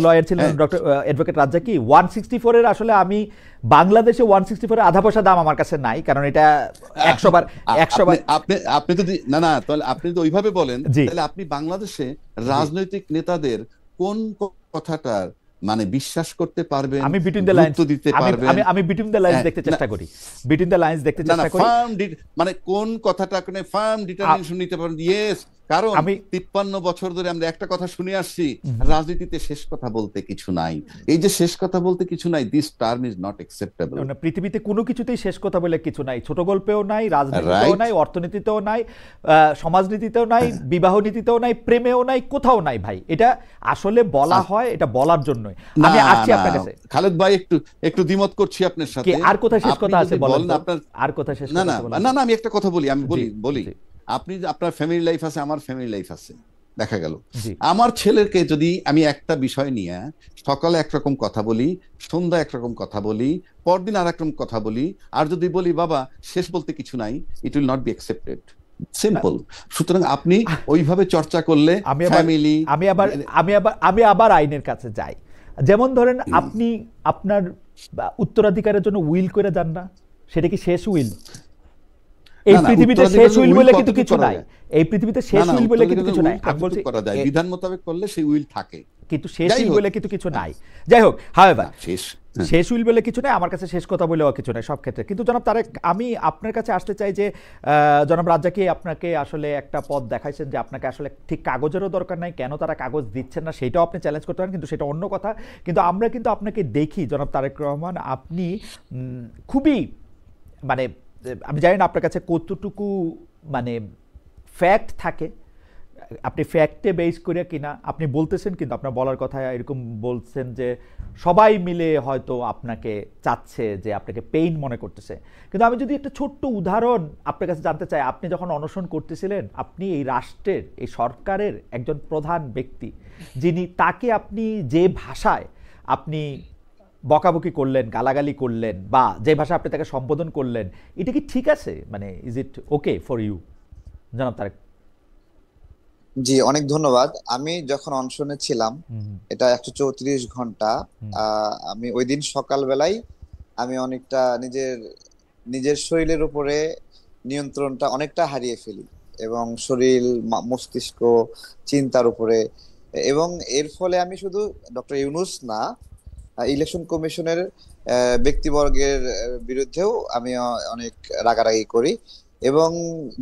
লয়ার ছিলেন, ডক্টর অ্যাডভোকেট রাজ্জাকি। 164 এর আসলে আমি বাংলাদেশে 164 এর আধা পয়সা দাম আমার কাছে নাই, কারণ এটা 100 বার আপনি তো না তাহলে আপনি তো ওইভাবে বলেন, তাহলে আপনি বাংলাদেশে রাজনৈতিক নেতাদের কোন কথাটার মানে বিশ্বাস করতে পারবেন, আমি বিটুইন দ্য লাইনস দিতে পারবেন, আমি বিটুইন দ্য লাইনস দেখতে চেষ্টা করি, বিটুইন দ্য লাইনস দেখতে চেষ্টা করি, মানে কোন কথাটা কোন ফার্ম ডিটারমিনেশন নিতে পারবেন। ইয়েস, কারণ 53 বছর ধরে আমরা একটা কথা শুনে আসছি, রাজনীতিতে শেষ কথা বলতে কিছু নাই। এই যে শেষ কথা বলতে কিছু নাই, this term is not acceptable. পৃথিবীতে কোনো কিছুতেই শেষ কথা বলে কিছু নাই, ছোট গল্পেও নাই, রাজনীতিতেও নাই, অর্থনীতিতেও নাই, সমাজনীতিতেও নাই, বিবাহ নীতিতেও নাই, প্রেমেও নাই, কোথাও নাই ভাই। এটা আসলে বলা হয়, এটা বলার জন্যই। আমি আসছি আপনার কাছে খালেদ ভাই, একটু দ্বিমত করছি আপনার সাথে। আর কোথায় শেষ কথা আছে বলেন আপনার, আর কোথায় শেষ কথা? না আমি একটা কথা বলি, বলি আপনি, আপনার ফ্যামিলি লাইফ আছে, আমার ফ্যামিলি লাইফ আছে। দেখা গেল আমার ছেলেকে যদি আমি একটা বিষয় নিয়ে সকালে একরকম কথা বলি, সন্ধ্যা একরকম কথা বলি, পরদিন আর একরকম কথা বলি, আর যদি বলি বাবা শেষ বলতে কিছু নাই, it will not be accepted, simple. সুতরাং আপনি ওইভাবে চর্চা করলে ফ্যামিলি, আমি আবার আইনের কাছে যাই। যেমন ধরেন আপনি আপনার উত্তরাধিকারের জন্য উইল করে যান না, সেটা কি শেষ উইল? এই পৃথিবীতে শেষ উইল বলে কিন্তু কিছু নাই, এই পৃথিবীতে শেষ উইল বলে কিন্তু কিছু নাই। আমি বলছি বিধান মোতাবেক করলে সেই উইল থাকে, কিন্তু শেষ উইল বলে কিন্তু কিছু নাই। যাই হোক, হাওয়েভার শেষ উইল বলে কিছু নাই, আমার কাছে শেষ কথা বলেও কিছু নাই সব ক্ষেত্রে। কিন্তু জনাব তারেক, আমি আপনার কাছে আসতে চাই যে জনাব রাজ্জাকি আপনাকে আসলে একটা পথ দেখাইছেন যে আপনাকে আসলে ঠিক কাগজেরও দরকার নাই, কেন তারা কাগজ দিচ্ছেন না সেটাও আপনি চ্যালেঞ্জ করতে পারেন, কিন্তু সেটা অন্য কথা। কিন্তু আমরা কিন্তু আপনাকে দেখি জনাব তারেক রহমান, আপনি খুবই মানে, আমি জানি না আপনার কাছে কতটুকু মানে ফ্যাক্ট থাকে, আপনি ফ্যাক্টে বেস করে কিনা আপনি বলতেছেন, কিন্তু আপনার বলার কথা এরকম বলছেন যে সবাই মিলে হয়তো আপনাকে চাচ্ছে, যে আপনাকে পেইন মনে করতেছে। কিন্তু আমি যদি একটা ছোট্ট উদাহরণ আপনার কাছে জানতে চাই, আপনি যখন অনশন করতেছিলেন, আপনি এই রাষ্ট্রের, এই সরকারের একজন প্রধান ব্যক্তি, যিনি, তাকে আপনি যে ভাষায় আপনি বকাবকি করলেন, গালাগালি করলেন, বা যে ভাষা আপনি তাকে সম্বোধন করলেন, এটা কি ঠিক আছে? মানে is it okay for you জনাব তারেক? জি, অনেক ধন্যবাদ। আমি যখন অনশনে ছিলাম, এটা 134 ঘন্টা, আমি ওই দিন সকালবেলায় আমি অনেকটা নিজের শরীরের উপরে নিয়ন্ত্রণটা অনেকটা হারিয়ে ফেলি, এবং শরীর, মস্তিষ্ক, চিন্তার উপরে। এবং এর ফলে আমি শুধু ডক্টর ইউনূস না, ইলেকশন কমিশনের ব্যক্তিবর্গের বিরুদ্ধেও আমি অনেক রাগারাগি করি। এবং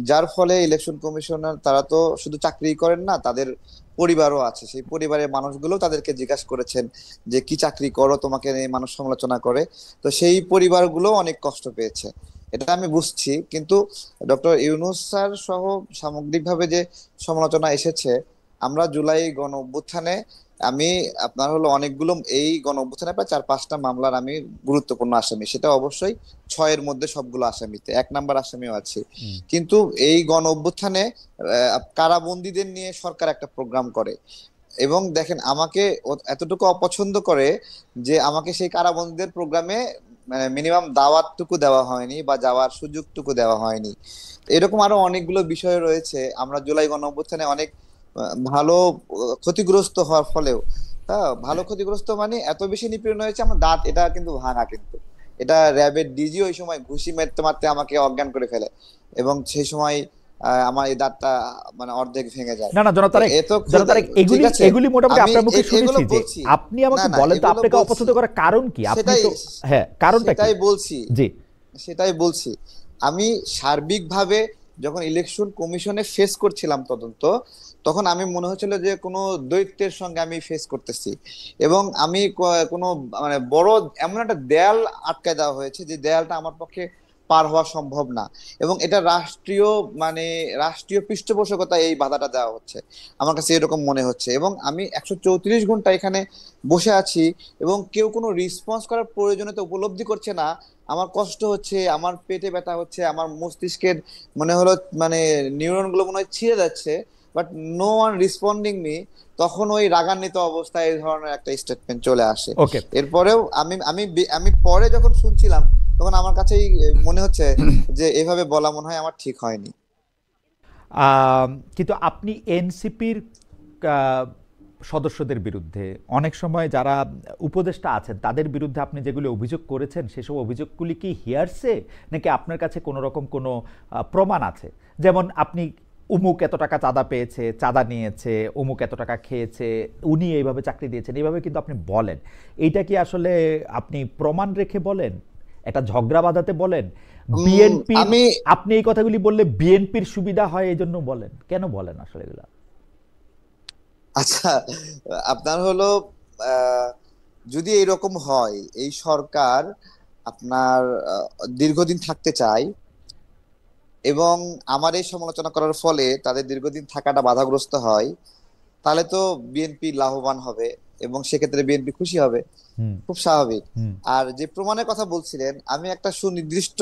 যার ফলে ইলেকশন কমিশনার, তারা তো শুধু চাকরি করেন না, তাদের পরিবারও আছে। সেই পরিবারের মানুষগুলো তাদেরকে জিজ্ঞাসা করেছেন যে কি চাকরি করো, তোমাকে নিয়ে মানুষ সমালোচনা করে। তো সেই পরিবারগুলো অনেক কষ্ট পেয়েছে, এটা আমি বুঝছি। কিন্তু ডক্টর ইউনূস স্যার সহ সামগ্রিকভাবে যে সমালোচনা এসেছে, আমরা জুলাই গণ অভ্যুত্থানে, আমি আপনার অনেকগুলো, এই গণ অভ্যুত্থানে প্রায় 4-5টা মামলার আমি গুরুত্বপূর্ণ আসামি, সেটা অবশ্যই 6-এর মধ্যে সবগুলো আসামিতে 1 নাম্বার আসামিও আছি। কিন্তু এই গণ অভ্যুত্থানে কারাবন্দীদের নিয়ে সরকার একটা প্রোগ্রাম করে, এবং দেখেন আমাকে এতটুকু অপছন্দ করে যে আমাকে সেই কারাবন্দীদের প্রোগ্রামে মানে মিনিমাম দাওয়াতটুকু দেওয়া হয়নি, বা যাওয়ার সুযোগটুকু দেওয়া হয়নি। এরকম আরো অনেকগুলো বিষয় রয়েছে। আমরা জুলাই গণ অভ্যুত্থানে অনেক ভালো ক্ষতিগ্রস্ত হওয়ার ফলেও, ভালো ক্ষতিগ্রস্ত মানে এত বেশি নিপীড়ন হয়েছে, আমার দাঁত এটা কিন্তু ভাঙা, কিন্তু এটা র্যাবের ডিজি ওই সময় ঘুষি মারতে মারতে আমাকে অজ্ঞান করে ফেলে, এবং সেই সময় আমার এই দাঁতটা মানে অর্ধেক ভেঙে যায়। না জনাব তারেক, এগুলি মোটামুটি আপনার মুখে শুনেছি, যে আপনি আমাকে বলেন তো আপনাকে অপছন্দ করার কারণ কি? আপনি তো কারণটা কি? সেটাই বলছি। আমি সার্বিকভাবে যখন ইলেকশন কমিশনে ফেস করছিলাম তদন্ত, তখন আমি মনে হচ্ছিল যে কোনো দৈত্যের সঙ্গে আমি ফেস করতেছি, এবং আমি কোনো মানে বড় এমন একটা দেয়াল আটকায় দেওয়া হয়েছে, যে দেয়ালটা আমার পক্ষে পার হওয়া সম্ভব না, এবং এটা রাষ্ট্রীয় মানে রাষ্ট্রীয় পৃষ্ঠপোষকতা এই বাধাটা দেওয়া হচ্ছে, আমার কাছে এরকম মনে হচ্ছে। এবং আমি 134 ঘন্টা এখানে বসে আছি এবং কেউ কোনো রেসপন্স করার প্রয়োজনীয়তা উপলব্ধি করছে না। আমার কষ্ট হচ্ছে, আমার পেটে ব্যথা হচ্ছে, আমার মস্তিষ্কের মনে হলো মানে নিউরন গুলো মনে হয় ছিঁড়ে যাচ্ছে, বাট নো ওয়ান রিসপন্ডিং মি। তখন ওই রাগান্বিত অবস্থায় এই ধরনের একটা স্টেটমেন্ট চলে আসে। ওকে, এরপরেও আমি আমি আমি পরে যখন শুনছিলাম তখন আমার কাছেই মনে হচ্ছে যে এভাবে বলা মনে হয় আমার ঠিক হয়নি। কিন্তু আপনি এনসিপির সদস্যদের বিরুদ্ধে অনেক সময় যারা উপদেষ্টা আছেন তাদের বিরুদ্ধে আপনি যেগুলো অভিযোগ করেছেন সেসব অভিযোগগুলি কি হিয়ারসে, নাকি আপনার কাছে কোনো রকম কোনো প্রমাণ আছে? যেমন আপনি অমুক এত টাকা চাঁদা পেয়েছে, চাঁদা নিয়েছে, অমুক এত টাকা খেয়েছে, উনি এইভাবে চাকরি দিয়েছেন, এইভাবে কিন্তু আপনি বলেন। এইটা কি আসলে আপনি প্রমাণ রেখে বলেন, একটা ঝগড়া বাঁধাতে বলেন? বিএনপি, আমি আপনি এই কথাগুলি বললে বিএনপির সুবিধা হয় এই জন্য বলেন? কেন বলেন আসলে এগুলা? আচ্ছা, আপনার হলো আহ, যদি এরকম হয় এই সরকার আপনার দীর্ঘদিন থাকতে চায় এবং আমার এই সমালোচনা করার ফলে তাদের দীর্ঘদিন থাকাটা বাধাগ্রস্ত হয়, তাহলে তো বিএনপি লাভবান হবে এবং সেক্ষেত্রে বিএনপি খুশি হবে, হুম, খুব স্বাভাবিক। হুম, আর যে প্রমাণের কথা বলছিলেন, আমি একটা সুনির্দিষ্ট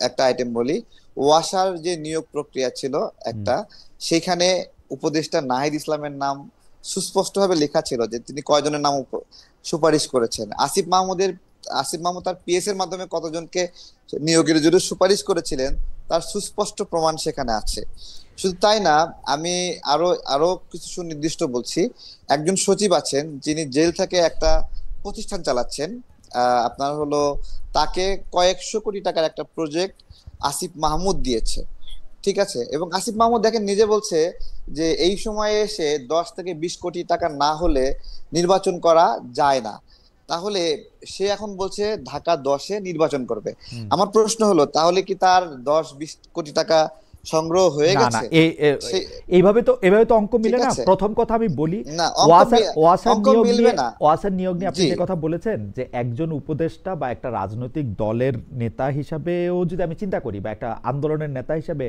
একটা আইটেম বলি। ওয়াসার যে নিয়োগ প্রক্রিয়া ছিল হুম, একটা, সেখানে উপদেষ্টা নাহিদ ইসলামের নাম সুস্পষ্টভাবে লেখা ছিল যে তিনি কয়জনের নাম সুপারিশ করেছেন। আসিফ মাহমুদ তার পিএস এর মাধ্যমে কতজনকে নিয়োগের জন্য সুপারিশ করেছিলেন তার সুস্পষ্ট প্রমাণ সেখানে আছে। শুধু তাই না, আমি আরো আরো কিছু সুনির্দিষ্ট বলছি। একজন সচিব আছেন যিনি জেল থেকে একটা প্রতিষ্ঠান চালাচ্ছেন, আপনার হলো তাকে কয়েকশো কোটি টাকার একটা প্রজেক্ট আসিফ মাহমুদ দিয়েছে, ঠিক আছে? এবং আসিফ মাহমুদ দেখেন নিজে বলছে যে এই সময়ে এসে 10 থেকে 20 কোটি টাকা না হলে নির্বাচন করা যায় না। তাহলে সে এখন বলছে ঢাকা 10-এ নির্বাচন করবে। হুম। আমার প্রশ্ন হলো, তাহলে কি তার 10-20 কোটি টাকা সংগ্রহ হয়ে না না, গেছে? সে এইভাবে তো অঙ্ক ঠিক মিলে না। আছে, প্রথম কথা আমি বলি, না ওয়াসার অঙ্ক নিয়োগ মিলবে নিয়ে, না। আপনি জি, যে কথা বলেছেন যে একজন উপদেষ্টা বা একটা রাজনৈতিক দলের নেতা হিসাবেও যদি আমি চিন্তা করি, বা একটা আন্দোলনের নেতা হিসাবে,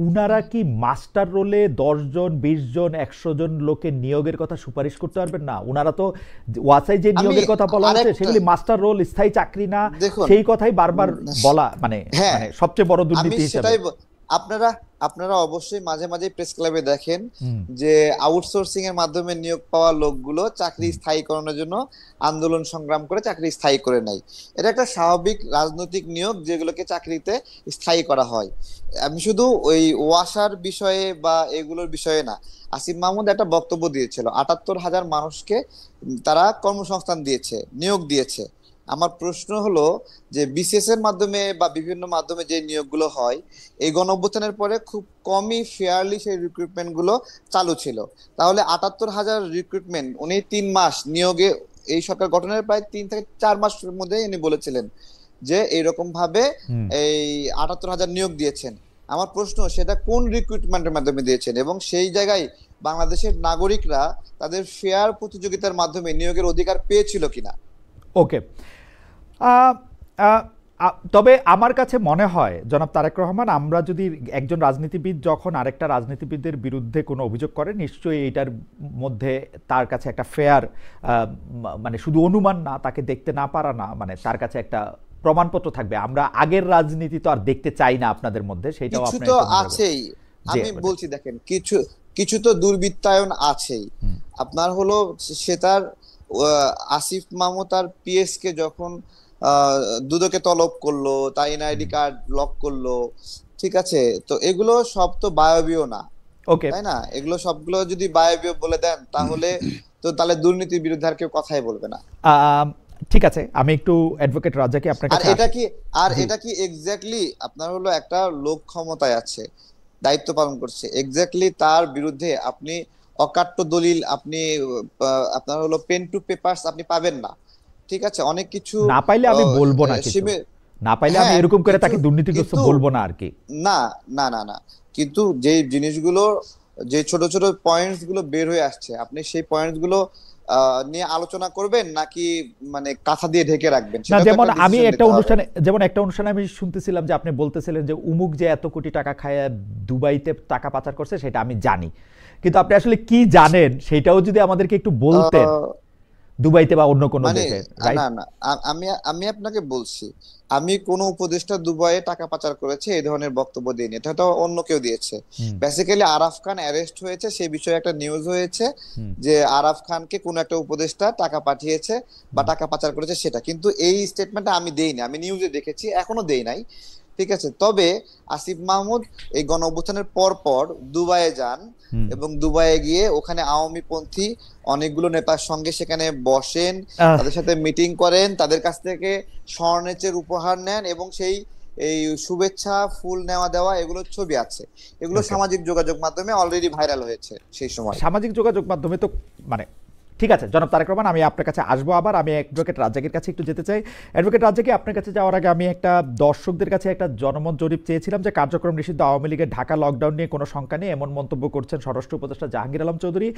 উনারা কি মাস্টার রোলে 10 জন 20 জন 100 জন লোকের নিয়োগের কথা সুপারিশ করতে পারবেন না? উনারা তো ওয়াসায় যে আমি নিয়োগের কথা বলা হচ্ছে আরেকটা সেগুলি মাস্টার রোল, স্থায়ী চাকরি না, দেখুন। সেই কথাই বারবার বলা, মানে হ্যাঁ, মানে সবচেয়ে বড় আমি দুর্নীতি হিসাবে। সেটাই আপনারা আপনারা অবশ্যই মাঝে মাঝে প্রেস ক্লাবে দেখেন হুম, যে আউটসোর্সিং এর মাধ্যমে নিয়োগ পাওয়া লোকগুলো চাকরি হুম, স্থায়ীকরণের জন্য আন্দোলন সংগ্রাম করে চাকরি স্থায়ী করে নেয়। এটা একটা স্বাভাবিক রাজনৈতিক নিয়োগ যেগুলোকে চাকরিতে স্থায়ী করা হয়। আমি শুধু ওই ওয়াসার বিষয়ে বা এগুলোর বিষয়ে না, আসিফ মাহমুদ একটা বক্তব্য দিয়েছিল 78,000 মানুষকে তারা কর্মসংস্থান দিয়েছে, নিয়োগ দিয়েছে। আমার প্রশ্ন হলো যে বিসিএস এর মাধ্যমে বা বিভিন্ন মাধ্যমে যে নিয়োগগুলো হয়, এই গণঅভ্যুত্থানের পরে খুব কমই ফেয়ারলি সেই রিক্রুটমেন্ট গুলো চালু ছিল। তাহলে 78,000 রিক্রুটমেন্ট উনি 3 মাস নিয়োগে, এই সরকার গঠনের প্রায় 3 থেকে 4 মাসের মধ্যে উনি বলেছিলেন যে এইরকম ভাবে হুম। এই 78,000 নিয়োগ দিয়েছেন। আমার প্রশ্ন, সেটা কোন রিক্রুটমেন্টের মাধ্যমে দিয়েছেন এবং সেই জায়গায় বাংলাদেশের নাগরিকরা তাদের ফেয়ার প্রতিযোগিতার মাধ্যমে নিয়োগের অধিকার পেয়েছিল কিনা? ওকে। আহ, আহ, তবে আমার কাছে মনে হয় জনাব তারেক রহমান, আমরা যদি একজন রাজনীতিবিদ যখন আরেকটা রাজনীতিবিদের বিরুদ্ধে কোনো অভিযোগ করে, নিশ্চয়ই এইটার মধ্যে তার কাছে একটা ফেয়ার, মানে শুধু অনুমান না, তাকে দেখতে না পারা না, মানে তার কাছে একটা প্রমাণপত্র থাকবে। আমরা আগের রাজনীতি তো আর দেখতে চাই না আপনাদের মধ্যে, সেটাও কিছু আপনার তো একটু মনে রাখবেন। আছেই, জি, আমি বলছি দেখেন, কিছু কিছু তো দুর্বৃত্তায়ন আছেই। হুম, আপনার হলো সে তার আসিফ মাহমুদ তার পিএস কে যখন দুদকে তলব করলো, তার এনআইডি হুম। কার্ড লক করলো, ঠিক আছে? তো এগুলো সব তো বায়বীয় না, ওকে। তাই না? এগুলো সবগুলো যদি বায়বীয় বলে দেন তাহলে দুর্নীতির বিরুদ্ধে আর কেউ কথাই বলবে না। আম, ঠিক আছে, আমি একটু অ্যাডভোকেট রাজাকে আপনার আর কাছে এটা আসি। কি আর জি। এটা কি এক্স্যাক্টলি আপনার হলো একটা লোক ক্ষমতায় আছে, দায়িত্ব পালন করছে, এক্স্যাক্টলি তার বিরুদ্ধে আপনি অকাট্য দলিল, আপনি আপনার হলো পেন টু পেপারস আপনি পাবেন না, ঠিক আছে? অনেক কিছু না পাইলে আমি আহ, বলবো না কিছু, সীমে না পাইলে আমি হ্যাঁ এরকম করে কিছু, তাকে দুর্নীতিগ্রস্ত কিন্তু বলবো না আর কি। না না না না কিন্তু যে জিনিসগুলো, যে ছোট ছোট পয়েন্টস গুলো বের হয়ে আসছে, আপনি সেই পয়েন্টস গুলো নিয়ে আলোচনা করবেন নাকি মানে কাঁথা দিয়ে ঢেকে রাখবেন, না, সেটা তো যেমন একটা আমি ডিসিশন একটা নিতে হবে। অনুষ্ঠানে আমি শুনতেছিলাম যে আপনি বলতেছিলেন যে উমুক যে এত কোটি টাকা খায় দুবাইতে টাকা পাচার করছে সেটা আমি জানি, কিন্তু আপনি আসলে কি জানেন সেটাও যদি আমাদেরকে একটু বলতেন, আহ, দুবাইতে বা অন্য কোনো মানে দেশে, না রাইট? না, আমি আমি আপনাকে বলছি, আমি কোন উপদেষ্টা দুবাইয়ে টাকা পাচার করেছে এই ধরনের বক্তব্য দিইনি, এটা তো অন্য কেউ দিয়েছে। হুম বেসিক্যালি আরাফ খান অ্যারেস্ট হয়েছে, সেই বিষয়ে একটা নিউজ হয়েছে হুম যে আরাফ খানকে কোন একটা উপদেষ্টা টাকা পাঠিয়েছে বা হুম টাকা পাচার করেছে সেটা, কিন্তু এই স্টেটমেন্টটা আমি দেইনি, আমি নিউজে দেখেছি, এখনো দেই নাই। ঠিক আছে, তবে আসিফ মাহমুদ এই গণ অভ্যুত্থানের পর পর দুবাইয়ে যান হুম। এবং দুবাইয়ে গিয়ে ওখানে আওয়ামী পন্থী অনেকগুলো নেতার সঙ্গে সেখানে বসেন, আহ, তাদের সাথে মিটিং করেন, তাদের কাছ থেকে স্বর্ণেচের উপহার নেন এবং সেই এই শুভেচ্ছা ফুল নেওয়া দেওয়া এগুলোর ছবি আছে, এগুলো ওকে, সামাজিক যোগাযোগ মাধ্যমে অলরেডি ভাইরাল হয়েছে সেই সময়। সামাজিক যোগাযোগ মাধ্যমে তো মানে ঠিক আছে জনাব তারেক রহমান, আমি আপনার কাছে আসবো আবার, আমি অ্যাডভোকেট রাজ্জাকের কাছে একটু যেতে চাই। অ্যাডভোকেট রাজ্জাকি, আপনার কাছে যাওয়ার আগে আমি একটা দর্শকদের কাছে একটা জনমত জরিপ চেয়েছিলাম যে কার্যক্রম নিষিদ্ধ আওয়ামী লীগের ঢাকা লকডাউন নিয়ে কোনো শঙ্কা নেই, এমন মন্তব্য করছেন স্বরাষ্ট্র উপদেষ্টা জাহাঙ্গীর আলম চৌধুরী।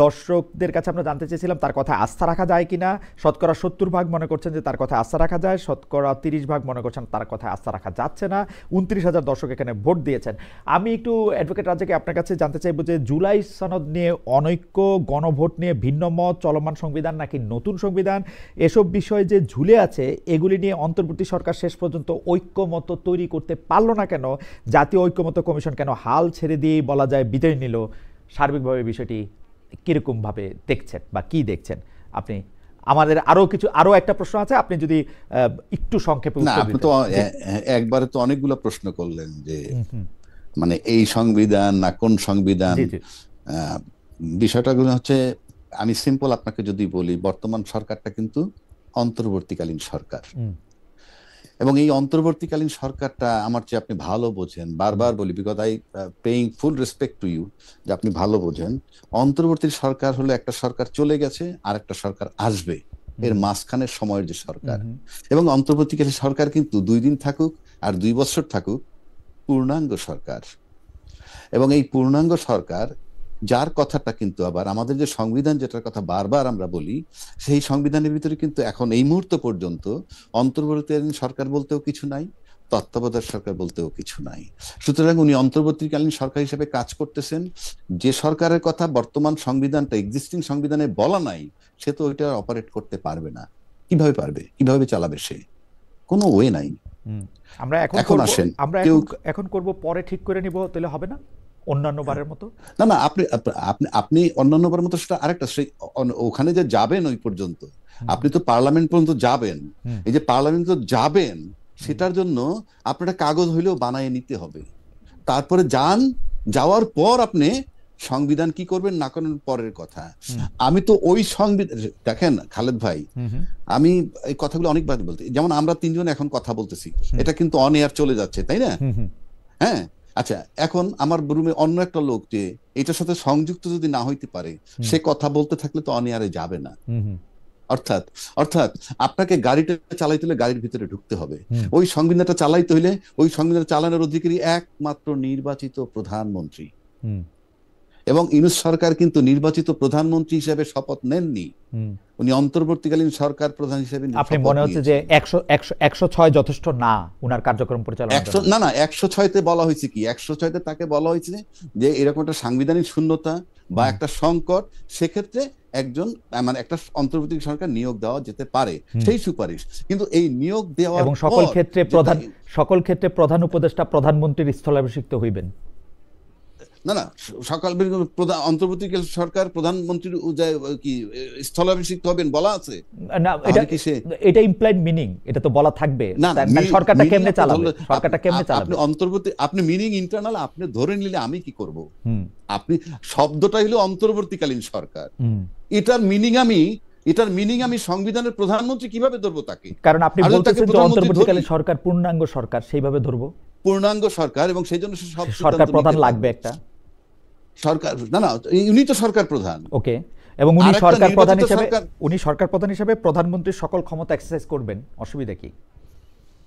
দর্শকদের কাছে আমরা জানতে চেয়েছিলাম তার কথা আস্থা রাখা যায় কিনা। শতকরা 70% মনে করছেন যে তার কথা আস্থা রাখা যায়, শতকরা 30% মনে করছেন তার কথা আস্থা রাখা যাচ্ছে না। 29,000 দর্শক এখানে ভোট দিয়েছেন। আমি একটু অ্যাডভোকেট রাজ্জাকি আপনার কাছে জানতে চাইবো যে জুলাই সনদ নিয়ে অনৈক্য, গণভোট নিয়ে ভিন্ন মত, চলমান সংবিধান নাকি নতুন সংবিধান, এসব বিষয় যে ঝুলে আছে এগুলি নিয়ে অন্তর্বর্তী সরকার শেষ পর্যন্ত ঐক্যমত তৈরি করতে পারলো না কেন? জাতীয় ঐক্যমত কমিশন কেন হাল ছেড়ে দিয়ে বলা যায় বিদায় নিল? সার্বিকভাবে বিষয়টি কিরকম ভাবে দেখছেন বা কি দেখছেন আপনি? আমাদের আরো একটা প্রশ্ন আছে, আপনি যদি একটু সংক্ষেপে না, উত্তর আপনি তো দিতেন। জি। একবারে তো অনেকগুলো প্রশ্ন করলেন যে হুম, হুম। মানে এই সংবিধান না কোন সংবিধান। জি জি। আহ, বিষয়টাগুলো হচ্ছে, আমি সিম্পল আপনাকে যদি বলি, বর্তমান সরকারটা কিন্তু অন্তর্বর্তীকালীন সরকার, হুম, এবং এই অন্তর্বর্তীকালীন সরকারটা আমার চেয়ে আপনি ভালো বোঝেন, হুম, বারবার বলি because I paying full respect to you, যে আপনি ভালো বোঝেন অন্তর্বর্তী সরকার হলো একটা সরকার চলে গেছে আর একটা সরকার আসবে, এর হুম, মাঝখানের সময়ের যে হুম, সরকার। হুম, এবং অন্তর্বর্তীকালীন সরকার কিন্তু 2 দিন থাকুক আর 2 বছর থাকুক, পূর্ণাঙ্গ সরকার। এবং এই পূর্ণাঙ্গ সরকার, যার কথাটা কিন্তু আবার আমাদের যে সংবিধান যেটার কথা বারবার আমরা বলি, সেই সংবিধানের ভিতরে কিন্তু এখন এই মুহূর্ত পর্যন্ত অন্তর্বর্তীকালীন সরকার বলতেও কিছু নাই, তত্ত্বাবধায়ক সরকার বলতেও কিছু নাই। সুতরাং উনি অন্তর্বর্তীকালীন সরকার হিসেবে কাজ করতেছেন। যে সরকারের কথা বর্তমান সংবিধানটা এক্সিস্টিং সংবিধানে বলা নাই, সে তো ওইটা অপারেট করতে পারবে না। কিভাবে পারবে, কিভাবে চালাবে সে? কোনো ওয়ে নাই। হুম। আমরা এখন এখন করব, আসেন, আমরা কেউ এখন করব, পরে ঠিক করে নিব, তাহলে হবে না অন্যান্য বারের মতো? না না, আপনি আপনি আপনি অন্যান্যবার মতো সেটা আরেকটা, সেই ওখানে যে যাবেন ওই পর্যন্ত, হুম, আপনি তো পার্লামেন্ট পর্যন্ত যাবেন। হুম, এই যে পার্লামেন্ট তো যাবেন, হুম, সেটার জন্য আপনার কাগজ হইলেও বানিয়ে নিতে হবে। তারপরে যান, যাওয়ার পর আপনি সংবিধান কি করবেন না করেন পরের কথা। হুম, আমি তো ওই সংবিধান, দেখেন খালেদ ভাই, হুম, হুম, আমি এই কথাগুলো অনেকবার বলতে, যেমন আমরা 3জন এখন কথা বলতেছি, হুম, এটা কিন্তু অন এয়ার চলে যাচ্ছে, তাই না? হুম, হুম, হ্যাঁ, আচ্ছা, এখন আমার রুমে অন্য একটা লোক যে এটার সাথে সংযুক্ত যদি না হইতে পারে, হুম, সে কথা বলতে থাকলে তো অনিয়ারে যাবে না। হুম, হুম, অর্থাৎ অর্থাৎ আপনাকে গাড়িটা চালাইতে হলে গাড়ির ভিতরে ঢুকতে হবে। হুম, ওই সংবিধানটা চালাইতে হলে ওই সংবিধান চালানোর অধিকারী একমাত্র নির্বাচিত প্রধানমন্ত্রী। হুম, এবং ইউনূস সরকার কিন্তু নির্বাচিত প্রধানমন্ত্রী হিসেবে শপথ নেননি, হুম। উনি অন্তর্বর্তীকালীন সরকার প্রধান হিসেবে আপনি শপথ মনে হচ্ছে যে নিয়েছেন। 106 যথেষ্ট না উনার কার্যক্রম পরিচালনার জন্য? না না, 106-তে বলা হয়েছে কি, 106-তে তাকে বলা হয়েছে যে এরকম একটা সাংবিধানিক শূন্যতা বা হুম, একটা সংকট, সেক্ষেত্রে একজন মানে একটা অন্তর্বর্তী সরকার নিয়োগ দেওয়া যেতে পারে, হুম। সেই সুপারিশ। কিন্তু এই নিয়োগ দেওয়ার এবং পর যেটা, সকল ক্ষেত্রে প্রধান উপদেষ্টা প্রধানমন্ত্রীর স্থলাভিষিক্ত হইবেন? না না, সকাল প্রধান অন্তর্বর্তী সরকার প্রধানমন্ত্রীর কি স্থলাভিষিক্ত হবেন বলা আছে? না, তাহলে কি সে, এটা ইমপ্লাইড মিনিং, এটা তো বলা থাকবে। না তাহলে সরকারটা মিনিং কেমনে চালাবে? সরকারটা কেমনে আপনি চালাবে? অন্তর্বর্তী, আপনি মিনিং ইন্টারনাল আপনি ধরে নিলে আমি কি করব? হুম, আপনি শব্দটা হলো অন্তর্বর্তীকালীন সরকার, হুম। এটার মিনিং আমি সংবিধানের প্রধানমন্ত্রী কিভাবে ধরবো তাকে? কারণ আপনি আর যদি তাকে বলতেছেন যে প্রধানমন্ত্রী ধরি, অন্তর্বর্তীকালীন সরকার পূর্ণাঙ্গ সরকার, সেইভাবে ধরবো। পূর্ণাঙ্গ সরকার, এবং সেই জন্য সে সব সরকার সিদ্ধান্ত প্রধান নিতে লাগবে পারবে। একটা। সরকার, না না, উনি তো সরকার প্রধান। ওকে। এবং আর একটা নির্বাচিত সরকার, উনি সরকার প্রধান হিসেবে প্রধানমন্ত্রীর সকল ক্ষমতা এক্সারসাইজ করবেন, অসুবিধা কি?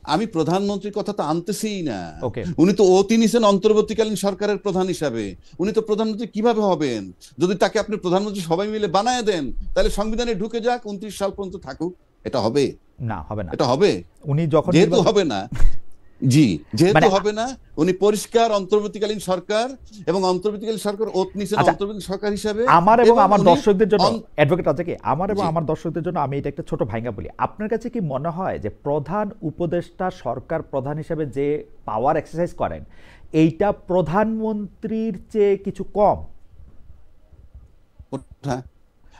আমি প্রধানমন্ত্রীর কথা তো আনতেছিই না। ওকে, উনি তো অতি নিছেন অন্তর্বর্তীকালীন সরকারের প্রধান হিসাবে। উনি তো প্রধানমন্ত্রী কিভাবে হবেন? যদি তাকে আপনি প্রধানমন্ত্রী সবাই মিলে বানায় দেন, তাহলে সংবিধানে ঢুকে যাক, 29 সাল পর্যন্ত থাকুক। এটা হবে? না হবে না। এটা হবে? উনি যখন যেহেতু হবে না, জি, যেহেতু মানে হবে না, উনি পরিষ্কার অন্তর্বর্তীকালীন সরকার, এবং অন্তর্বর্তীকালীন সরকার ওত নিছেন আচ্ছা, অন্তর্বর্তীকালীন সরকার হিসাবে। আমার এবং আমার উনি দর্শকদের জন্য, অ্যাডভোকেট রাজা কি, আমার এবং জি। আমার দর্শকদের জন্য আমি এটা একটা ছোট ভাঙা বলি। আপনার কাছে কি মনে হয় যে প্রধান উপদেষ্টা সরকার প্রধান হিসেবে যে পাওয়ার এক্সারসাইজ করেন, এইটা প্রধানমন্ত্রীর চেয়ে কিছু কম? হ্যাঁ,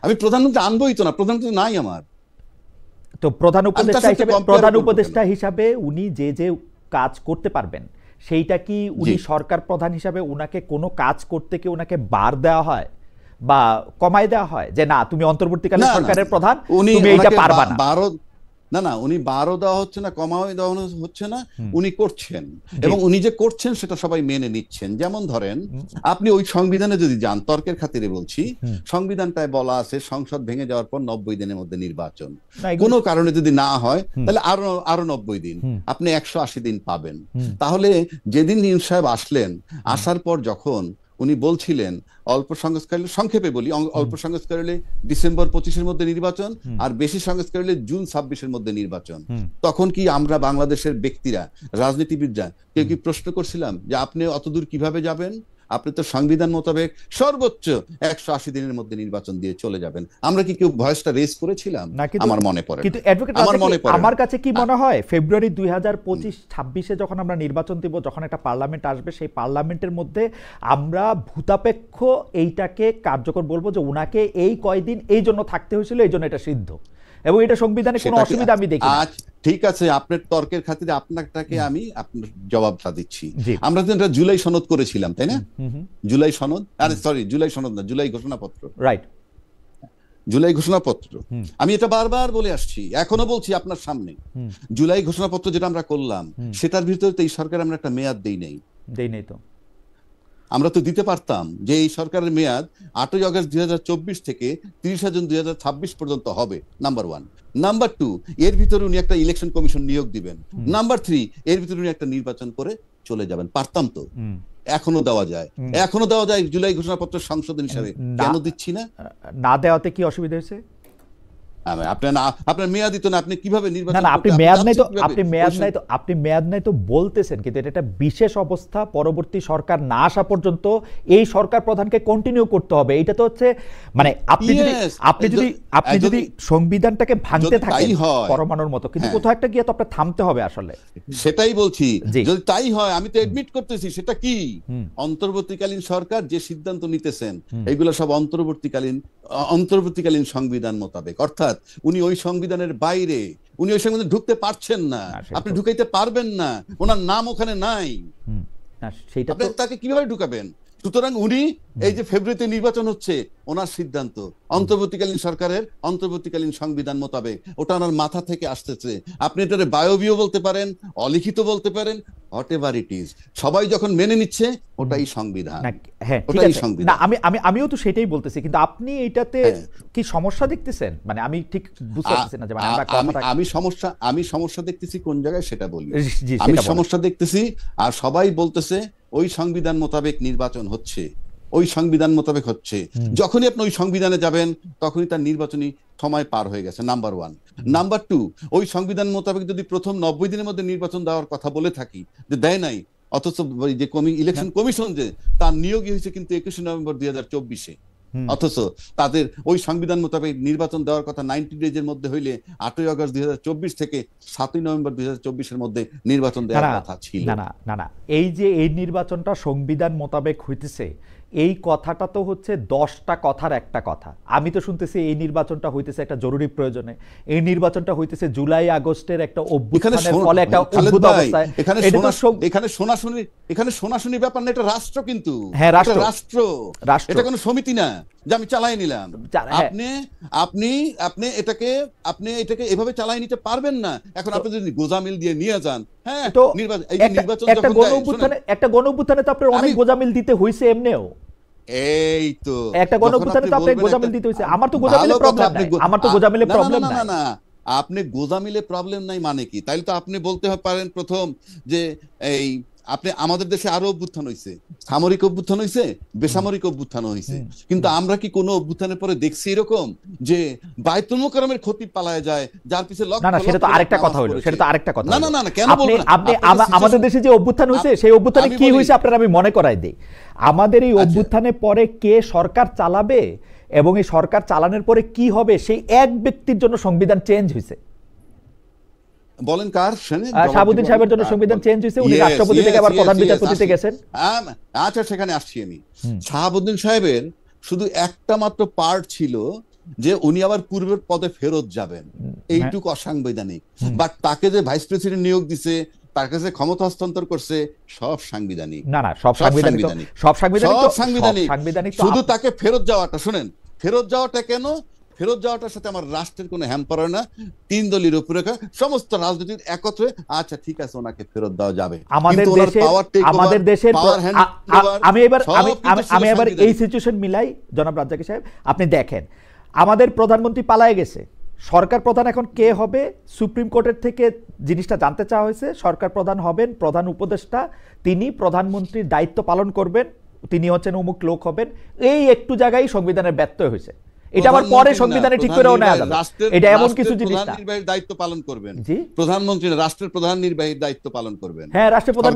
আমি প্রধানমন্ত্রী আনবই তো না, প্রধানমন্ত্রী নাই আমার। তো প্রধান আমি তার উপদেষ্টা সাথে হিসেবে, compare প্রধান করবো উপদেষ্টা কেন? হিসাবে উনি যে যে কাজ করতে পারবেন, সেইটা কি উনি জি। সরকার প্রধান হিসাবে উনাকে কোনো কাজ করতে কি উনাকে বার দেওয়া হয় বা কমায় দেওয়া হয় যে না তুমি অন্তর্বর্তীকালীন না, না, সরকারের প্রধান, উনি তুমি এইটা ওনাকে পারবা না? উনি 12 দেওয়া হচ্ছে না, কমাও দেওয়া হচ্ছে না, হুম। উনি করছেন। জি। এবং উনি যে করছেন সেটা সবাই মেনে নিচ্ছেন। যেমন ধরেন, আপনি ওই সংবিধানে যদি যান, তর্কের খাতিরে বলছি, হুম। সংবিধানটায় বলা আছে সংসদ ভেঙে যাওয়ার পর 90 দিনের মধ্যে নির্বাচন। না, এগুলো- কোনো কারণে যদি না হয়, হুম। তাহলে আরো 90 দিন, হুম। আপনি 180 দিন পাবেন। হুম। তাহলে যেদিন নিউজ সাহেব আসলেন, আসার পর যখন উনি বলছিলেন অল্প সংস্কার হলে, সংক্ষেপে বলি, অল্প সংস্কার হলে ডিসেম্বর 25-এর মধ্যে নির্বাচন, আর বেশি সংস্কার হলে জুন 26-এর মধ্যে নির্বাচন, তখন কি আমরা বাংলাদেশের ব্যক্তিরা, রাজনীতিবিদরা কেউ কি প্রশ্ন করছিলাম যে আপনি অতদূর কিভাবে যাবেন? আপনি তো সংবিধান মোতাবেক সর্বোচ্চ 180 দিনের মধ্যে নির্বাচন দিয়ে চলে যাবেন। আমরা কি কেউ ভয়েসটা রেজ করেছিলাম? না, কিন্তু আমার মনে পড়ে না। কিন্তু অ্যাডভোকেট আমার রাজা কি, মনে পড়ে না। আমার কাছে কি মনে হয় ফেব্রুয়ারি 2025-26-এ যখন আমরা নির্বাচন দিব, যখন একটা পার্লামেন্ট আসবে, সেই পার্লামেন্টের মধ্যে আমরা ভূতাপেক্ষ এইটাকে কার্যকর বলবো যে উনাকে এই কয়দিন এই জন্য থাকতে হয়েছিল, এই জন্য এটা সিদ্ধ, এবং এটা সংবিধানে কোনো সেটা কি- অসুবিধা আমি দেখি না। ঠিক আছে, আপনার তর্কের খাতিরে আপনাকে আমি আপনার জবাবটা দিচ্ছি। জি। আমরা তো এটা জুলাই সনদ করেছিলাম, তাই না? হুম হুম, জুলাই সনদ, আরে সরি, জুলাই সনদ না, জুলাই ঘোষণাপত্র। রাইট। জুলাই ঘোষণাপত্র, হুম। আমি এটা বারবার বলে আসছি, এখনো বলছি আপনার সামনে। হুম। জুলাই ঘোষণাপত্র যেটা আমরা করলাম, সেটার ভিতরে তো এই সরকার আমরা একটা মেয়াদ দেই নাই। দেই নেই তো। আমরা তো দিতে পারতাম যে এই সরকারের মেয়াদ 8ই আগস্ট 2024 থেকে 30 জুন 2026 পর্যন্ত হবে, নাম্বার 1। নাম্বার 2, এর ভিতরে উনি একটা ইলেকশন কমিশন নিয়োগ দিবেন। নাম্বার 3, এর ভিতরে উনি একটা নির্বাচন করে চলে যাবেন। পারতাম তো, এখনো দেওয়া যায়, এখনো দেওয়া যায় জুলাই ঘোষণাপত্র সংশোধন হিসাবে। কেন দিচ্ছি না? না দেওয়াতে কি অসুবিধা হয়েছে? আপনার মেয়াদ দিত না, আপনি কিভাবে না নির্বাচন না, আপনি করতে- মেয়াদ নাই তো, কিভাবে? আপনি মেয়াদ নাই তো বলতেছেন, কিন্তু এটা একটা বিশেষ অবস্থা, পরবর্তী সরকার না আসা পর্যন্ত এই সরকার প্রধানকে কন্টিনিউ করতে হবে। এটা তো হচ্ছে মানে আপনি যদি Yes, আপনি যদি সংবিধানটাকে ভাঙতে যদি থাকেন তাই হয়, পরমাণুর মতো, কিন্তু হ্যাঁ। কোথাও একটা গিয়ে তো আপনার থামতে হবে আসলে। সেটাই বলছি, জি। যদি তাই হয়, আমি তো এডমিট করতেছি, সেটা কি অন্তর্বর্তীকালীন সরকার যে সিদ্ধান্ত নিতেছেন, এগুলো সব অন্তর্বর্তীকালীন সংবিধান মোতাবেক। অর্থাৎ উনি ওই সংবিধানের বাইরে, উনি ওই সংবিধানে ঢুকতে পারছেন না, না, সেটা আপনি তো- ঢুকাইতে পারবেন না, ওনার নাম ওখানে নাই, না সেটা আপনি তো তাকে কিভাবে ঢুকাবেন? সুতরাং উনি এই যে ফেব্রুয়ারিতে নির্বাচন হচ্ছে, ওনার সিদ্ধান্ত অন্তর্বর্তীকালীন সরকারের অন্তর্বর্তীকালীন সংবিধান মোতাবেক, ওটা ওনার মাথা থেকে আসতেছে। আপনি এটারে বায়বীয় বলতে পারেন, অলিখিত বলতে পারেন, হোয়াট এভার ইট ইজ, সবাই যখন মেনে নিচ্ছে ওটাই সংবিধান। না, হ্যাঁ ঠিক ওটাই আছে। সংবিধান। না আমিও তো সেটাই বলতেছি, কিন্তু আপনি এটাতে কি সমস্যা দেখতেছেন? মানে আমি ঠিক বুঝতে পারছি না যে মানে আমরা কথাটা আমি সমস্যা দেখতেছি কোন জায়গায় সেটা বলি। জি, আমি সেটা বলেন। সমস্যা দেখতেছি, আর সবাই বলতেছে ওই সংবিধান মোতাবেক নির্বাচন হচ্ছে, ওই সংবিধান মোতাবেক হচ্ছে। যখনই আপনি ওই সংবিধানে যাবেন, তখনই তার নির্বাচনী সময় পার হয়ে গেছে, নাম্বার 1। নাম্বার 2, ওই সংবিধান মোতাবেক যদি প্রথম 90 দিনের মধ্যে নির্বাচন দেওয়ার কথা বলে থাকি, যে দেয় নাই, অথচ যে ইলেকশন কমিশন যে তার নিয়োগই হয়েছে কিন্তু 21 নভেম্বর 2024-এ, অথচ তাদের ওই সংবিধান মোতাবেক নির্বাচন দেওয়ার কথা 90 ডেজের মধ্যে হইলে 8ই আগস্ট 2024 থেকে 7ই নভেম্বর 2024-এর মধ্যে নির্বাচন দেওয়ার কথা ছিল। না, এই যে এই নির্বাচনটা সংবিধান মোতাবেক হইতেছে, এই কথাটা তো হচ্ছে 10টা কথার একটা কথা। আমি তো শুনতেছি এই নির্বাচনটা হইতেছে একটা জরুরি প্রয়োজনে, এই নির্বাচনটা হইতেছে জুলাই আগস্টের একটা অভ্যুত্থানের ফলে একটা অদ্ভুত অবস্থায়। এখানে শোনাশুনি ব্যাপার না, এটা রাষ্ট্র, কিন্তু হ্যাঁ, রাষ্ট্র। এটা কোনো সমিতি না যে আমি চালাই নিলাম। হ্যাঁ। আপনি এটাকে এভাবে চালাই নিতে পারবেন না। এখন আপনি যদি গোজামিল দিয়ে নিয়ে যান, হ্যাঁ, তো নির্বাচন একটা গণ অভ্যুত্থানে তো আপনার অনেক গোজামিল দিতে হইছে এমনিও। এই তো একটা গণ অভ্যুত্থানে তো আপনার গোজামিল দিতে হইছে। আমার তো গোজামিলের প্রবলেম নাই, আমার তো গোজামিলের প্রবলেম নাই। না, আপনি গোজামিলে প্রবলেম নাই মানে কি? তাইলে তো আপনি বলতে পারেন প্রথম যে এই আপনি আমাদের দেশে আরো অভ্যুত্থান হয়েছে, সামরিক অভ্যুত্থান হয়েছে, বেসামরিক অভ্যুত্থান হয়েছে, কিন্তু আমরা কি কোনো অভ্যুত্থানের পরে দেখছি এরকম যে বায়তুল মোকাররমের খতিব পালায় যায়, যার পিছে লক্ষ না না, সেটা তো লক্ষ আরেকটা নামাজ কথা হলো, পড়েছে? সেটা তো আরেকটা কথা না হলো। না না না, কেন আপনি বলবো না? আপনি আপনার আমাদের situation- দেশে যে অভ্যুত্থান হয়েছে সেই অভ্যুত্থানে আমি কি বলি- হয়েছে আপনার আমি মনে করাই দেই। আমাদের এই আচ্ছা। অভ্যুত্থানের পরে কে সরকার চালাবে এবং এই সরকার চালানোর পরে কি হবে সেই এক ব্যক্তির জন্য সংবিধান চেঞ্জ হয়েছে। বলেন কার? শুনেন, শাহাবুদ্দিন সাহেবের জন্য সংবিধান চেঞ্জ হয়েছে, উনি রাষ্ট্রপতি থেকে আবার প্রধান বিচারপতিতে গেছেন। আচ্ছা, সেখানে আসছি আমি। শাহাবুদ্দিন সাহেবের শুধু একটা মাত্র পার্ট ছিল যে উনি আবার পূর্বের পদে ফেরত যাবেন, এইটুকু অসাংবিধানিক। বাট তাকে যে ভাইস প্রেসিডেন্ট নিয়োগ দিছে, তার কাছে ক্ষমতা হস্তান্তর করছে, সব সাংবিধানিক। না না, সব সাংবিধানিক, সব সাংবিধানিক। শুধু তাকে ফেরত যাওয়াটা, শুনেন, ফেরত যাওয়াটা কেন? ফেরত যাওয়াটার সাথে আমার রাষ্ট্রের কোনো হ্যাম্পার হয় না। 3 দলীয় রূপরেখা, সমস্ত রাজনীতির একত্রে, আচ্ছা ঠিক আছে, ওনাকে ফেরত দেওয়া যাবে। আমাদের দেশের আমি এবার এই সিচুয়েশন মিলাই, জনাব রাজ্জাকি সাহেব, আপনি দেখেন আমাদের প্রধানমন্ত্রী পালায়ে গেছে, সরকার প্রধান এখন কে হবে? সুপ্রিম কোর্টের থেকে জিনিসটা জানতে চাওয়া হয়েছে। সরকার প্রধান হবেন প্রধান উপদেষ্টা, তিনি প্রধানমন্ত্রীর দায়িত্ব পালন করবেন, তিনি হচ্ছেন অমুক লোক হবেন। এই একটু জায়গায় সংবিধানের ব্যত্যয় হয়েছে, এটা আবার পরে সংবিধানে ঠিক করেও নেওয়া যাবে। এটা এমন কিছু জিনিস না। নির্বাহীর দায়িত্ব পালন করবেন জি, প্রধানমন্ত্রী রাষ্ট্রের প্রধান নির্বাহীর দায়িত্ব পালন করবেন। হ্যাঁ, রাষ্ট্রের প্রধান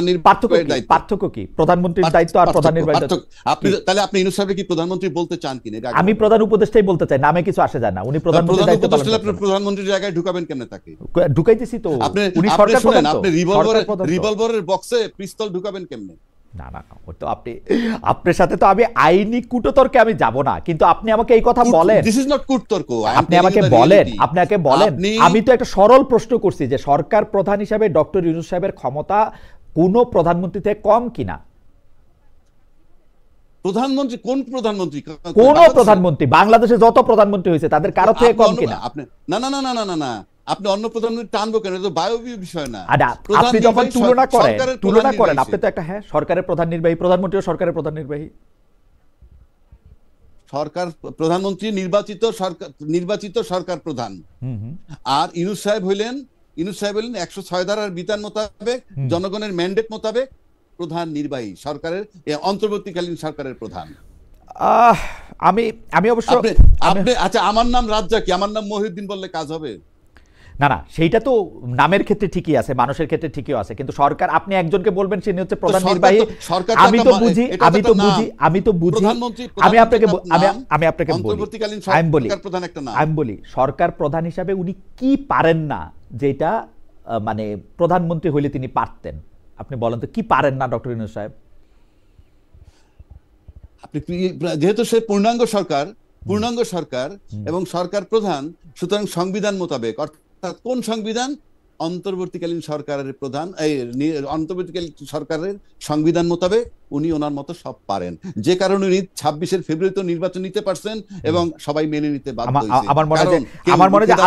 নির্বাহী, পার্থক্য কি প্রধানমন্ত্রীর দায়িত্ব আর প্রধান নির্বাহীর দায়িত্ব? আপনি তাহলে আপনি ইউনূস সাহেবকে কি প্রধানমন্ত্রী বলতে চান কিনা? আমি প্রধান উপদেষ্টাই বলতে চাই, নামে কিছু আসে যায় না। উনি প্রধানমন্ত্রীর দায়িত্ব পালন করছেন। আপনি প্রধানমন্ত্রীর জায়গায় ঢুকাবেন কেমনে তাকে? ঢুকাইতেছি তো, উনি আপনি সরকার প্রধান, আপনি রিভলভারের বক্সে পিস্তল ঢুকাবেন কেমনে? না না, তো আপনার সাথে তো আমি আইনি কূটতর্কে আমি যাব না, কিন্তু আপনি আমাকে এই কথা বলেন, দিস ইজ নট কূটতর্ক। আপনি আমাকে বলেন, আমি তো একটা সরল প্রশ্ন করছি যে সরকার প্রধান হিসাবে ডক্টর ইউনূস সাহেবের ক্ষমতা কোন প্রধানমন্ত্রী থেকে কম কিনা? প্রধানমন্ত্রী কোন প্রধানমন্ত্রী? কোন প্রধানমন্ত্রী, বাংলাদেশে যত প্রধানমন্ত্রী হয়েছে তাদের কারো থেকে কম কিনা? আপনি না না না না না না, আপনি অন্য প্রধানমন্ত্রী টানবো কেন? এটা বায়বীয় বিষয় না। আপনি যখন তুলনা করেন আপনি তো একটা, হ্যাঁ, সরকারের প্রধান নির্বাহী, প্রধানমন্ত্রীও সরকারের প্রধান নির্বাহী। সরকার প্রধানমন্ত্রী নির্বাচিত সরকার প্রধান, আর ইউনূস সাহেব হইলেন 106 ধারার বিধান মোতাবেক, জনগণের ম্যান্ডেট মোতাবেক প্রধান নির্বাহী সরকারের, অন্তর্বর্তীকালীন সরকারের প্রধান। আমি অবশ্য আচ্ছা, আমার নাম রাজ্জাকি, আমার নাম মহিউদ্দিন বললে কাজ হবে? না না, সেইটা তো নামের ক্ষেত্রে ঠিকই আছে, মানুষের ক্ষেত্রে ঠিকই আছে, কিন্তু সরকার আপনি একজনকে বলবেন সে হচ্ছে প্রধান নির্বাহী। আমি তো বুঝি আমি বলি সরকার প্রধান হিসাবে উনি কি পারেন না, যেটা মানে প্রধানমন্ত্রী হইলে তিনি পারতেন? আপনি বলেন তো কি পারেন না ডক্টর ইউনূস সাহেব? আপনি যেহেতু সে পূর্ণাঙ্গ সরকার এবং সরকার প্রধান, সুতরাং সংবিধান মোতাবেক, অর্থাৎ কোন সংবিধান? অন্তর্বর্তীকালীন সরকারের প্রধান, অন্তর্বর্তীকালীন সরকারের সংবিধান মোতাবেক উনি ওনার মতো সব পারেন, যে কারণে উনি 26 ফেব্রুয়ারিতে নির্বাচন নিতে পারছেন এবং সবাই মেনে নিতে বাধ্য হয়েছে। আমার মনে হয়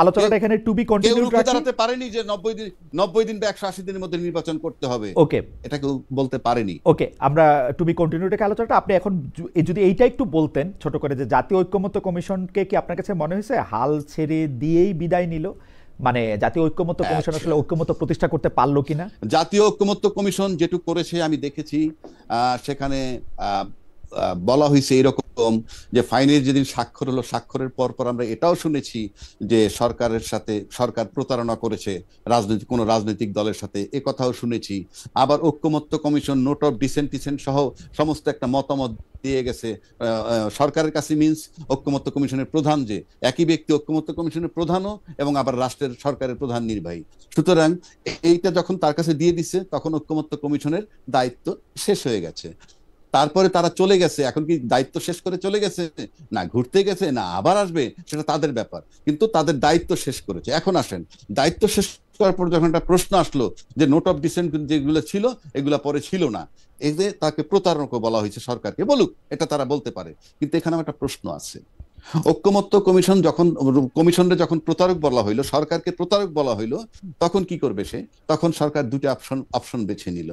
আলোচনাটা এখানে টু বি কন্টিনিউড রাখতে পারেনি যে 90 দিন বা 180 দিনের মধ্যে নির্বাচন করতে হবে। ওকে, এটা কেউ বলতে পারেনি। ওকে, আমরা টু বি কন্টিনিউড আলোচনাটা, আপনি এখন যদি এইটা একটু বলতেন ছোট করে, যে জাতীয় ঐক্যমত্য কমিশনকে কি আপনার কাছে মনে হয়েছে হাল ছেড়ে দিয়েই বিদায় নিল? মানে জাতীয় ঐক্যমত্য কমিশন আসলে ঐক্যমত্য প্রতিষ্ঠা করতে পারলো কিনা? জাতীয় ঐক্যমত্য কমিশন যেটুকু করেছে আমি দেখেছি, সেখানে বলা হয়েছে এরকম যে ফাইনের যেদিন স্বাক্ষর হলো, স্বাক্ষরের পর আমরা এটাও শুনেছি যে সরকার প্রতারণা করেছে কোনো রাজনৈতিক দলের সাথে, এ কথাও শুনেছি। আবার ঐক্যমত্য কমিশন নোট অফ ডিসেন্ট সহ সমস্ত একটা মতামত দিয়ে গেছে সরকারের কাছে। মিন্স ঐক্যমত্য কমিশনের প্রধান যে একই ব্যক্তি, ঐক্যমত্য কমিশনের প্রধানও এবং আবার রাষ্ট্রের সরকারের প্রধান নির্বাহী। সুতরাং এইটা যখন তার কাছে দিয়ে দিচ্ছে, তখন ঐক্যমত্য কমিশনের দায়িত্ব শেষ হয়ে গেছে। তারপরে তারা চলে গেছে, এখন কি দায়িত্ব শেষ করে চলে গেছে, না ঘুরতে গেছে, না আবার আসবে, সেটা তাদের ব্যাপার, কিন্তু তাদের দায়িত্ব শেষ করেছে। এখন আসেন, দায়িত্ব শেষ করার পর যখন একটা প্রশ্ন আসলো যে নোট অফ ডিসেন্ট যেগুলো ছিল এগুলা পরে ছিল না, এই যে তাকে প্রতারণা বলা হয়েছে, সরকারকে বলুক, এটা তারা বলতে পারে, কিন্তু এখানে একটা প্রশ্ন আছে। ঐক্যমত্য কমিশনরে যখন প্রতারক বলা হইলো, সরকারকে প্রতারক বলা হইলো, তখন কি করবে সে? তখন সরকার দুইটা অপশন বেছে নিল।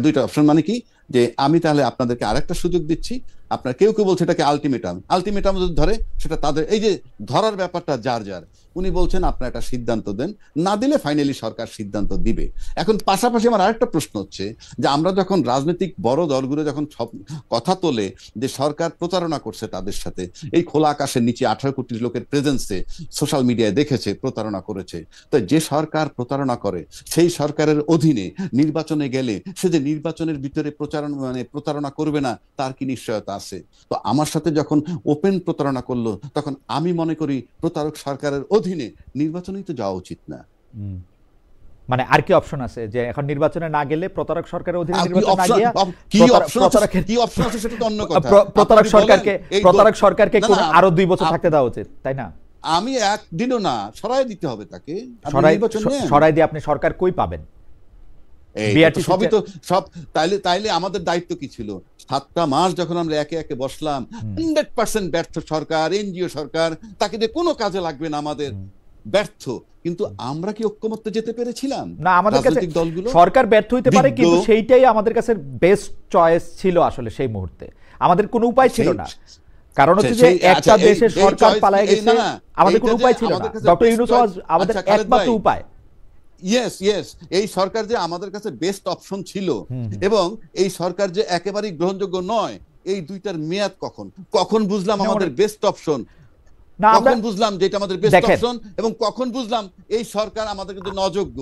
দুইটা অপশন মানে কি? যে আমি তাহলে আপনাদেরকে আরেকটা সুযোগ দিচ্ছি, আপনার কেউ কেউ বলছে এটাকে আলটিমেটাম, আলটিমেটাম যদি ধরে সেটা তাদের, এই যে ধরার ব্যাপারটা যার যার, উনি বলছেন আপনার একটা সিদ্ধান্ত দেন, না দিলে ফাইনালি সরকার সিদ্ধান্ত দিবে। এখন পাশাপাশি আমার আরেকটা প্রশ্ন হচ্ছে যে আমরা যখন রাজনৈতিক বড় দলগুলো যখন সব কথা তোলে যে সরকার প্রতারণা করছে তাদের সাথে, এই খোলা আকাশের নিচে 18 কোটি লোকের প্রেজেন্সে সোশ্যাল মিডিয়ায় দেখেছে প্রতারণা করেছে, তো যে সরকার প্রতারণা করে সেই সরকারের অধীনে নির্বাচনে গেলে সে যে নির্বাচনের ভিতরে প্রতারণা করবে না তার কি নিশ্চয়তা আছে? তো আমার সাথে যখন ওপেন প্রতারণা করলো তখন আমি মনে করি প্রতারক সরকারের অধীনে নির্বাচনেই তো যাওয়া উচিত না। মানে আর কি অপশন আছে যে এখন নির্বাচনে না গেলে প্রতারক সরকারের অধীনে কি নির্বাচন না গিয়া অপশন আছে সেটা তো অন্য কথা। প্রতারক সরকারকে কোন আরো 2 বছর থাকতে দেওয়া উচিত, তাই না? আমি একদিনও না, সরাই দিতে হবে তাকে। সরাই দিয়ে আপনি সরকার কই পাবেন? সবই তো সব। তাইলে আমাদের দায়িত্ব কি ছিল? 7টা মাস যখন আমরা একে একে বসলাম, 100% ব্যর্থ সরকার, এনজিও সরকার, তাকে যে কোনো কাজে লাগবে না, আমাদের ব্যর্থ। কিন্তু আমরা কি ঐক্যমত্যে যেতে পেরেছিলাম? না, আমাদের কাছে সরকার ব্যর্থ হইতে পারে, কিন্তু সেইটাই আমাদের কাছে বেস্ট চয়েস ছিল আসলে সেই মুহূর্তে। আমাদের কোনো উপায় ছিল না, কারণ হচ্ছে যে একটা দেশের সরকার পালায় গেছে, আমাদের কোনো উপায় ছিল না। ডক্টর ইউনূস আমাদের একমাত্র উপায়। ইয়েস, এই সরকার যে আমাদের কাছে বেস্ট অপশন ছিল, এবং এই সরকার যে একেবারেই গ্রহণযোগ্য নয়, এই দুইটার মেয়াদ কখন বুঝলাম আমাদের বেস্ট অপশন? কখন বুঝলাম যে এটা আমাদের বেস্ট অপশন, এবং কখন বুঝলাম এই সরকার আমাদের কিন্তু অযোগ্য?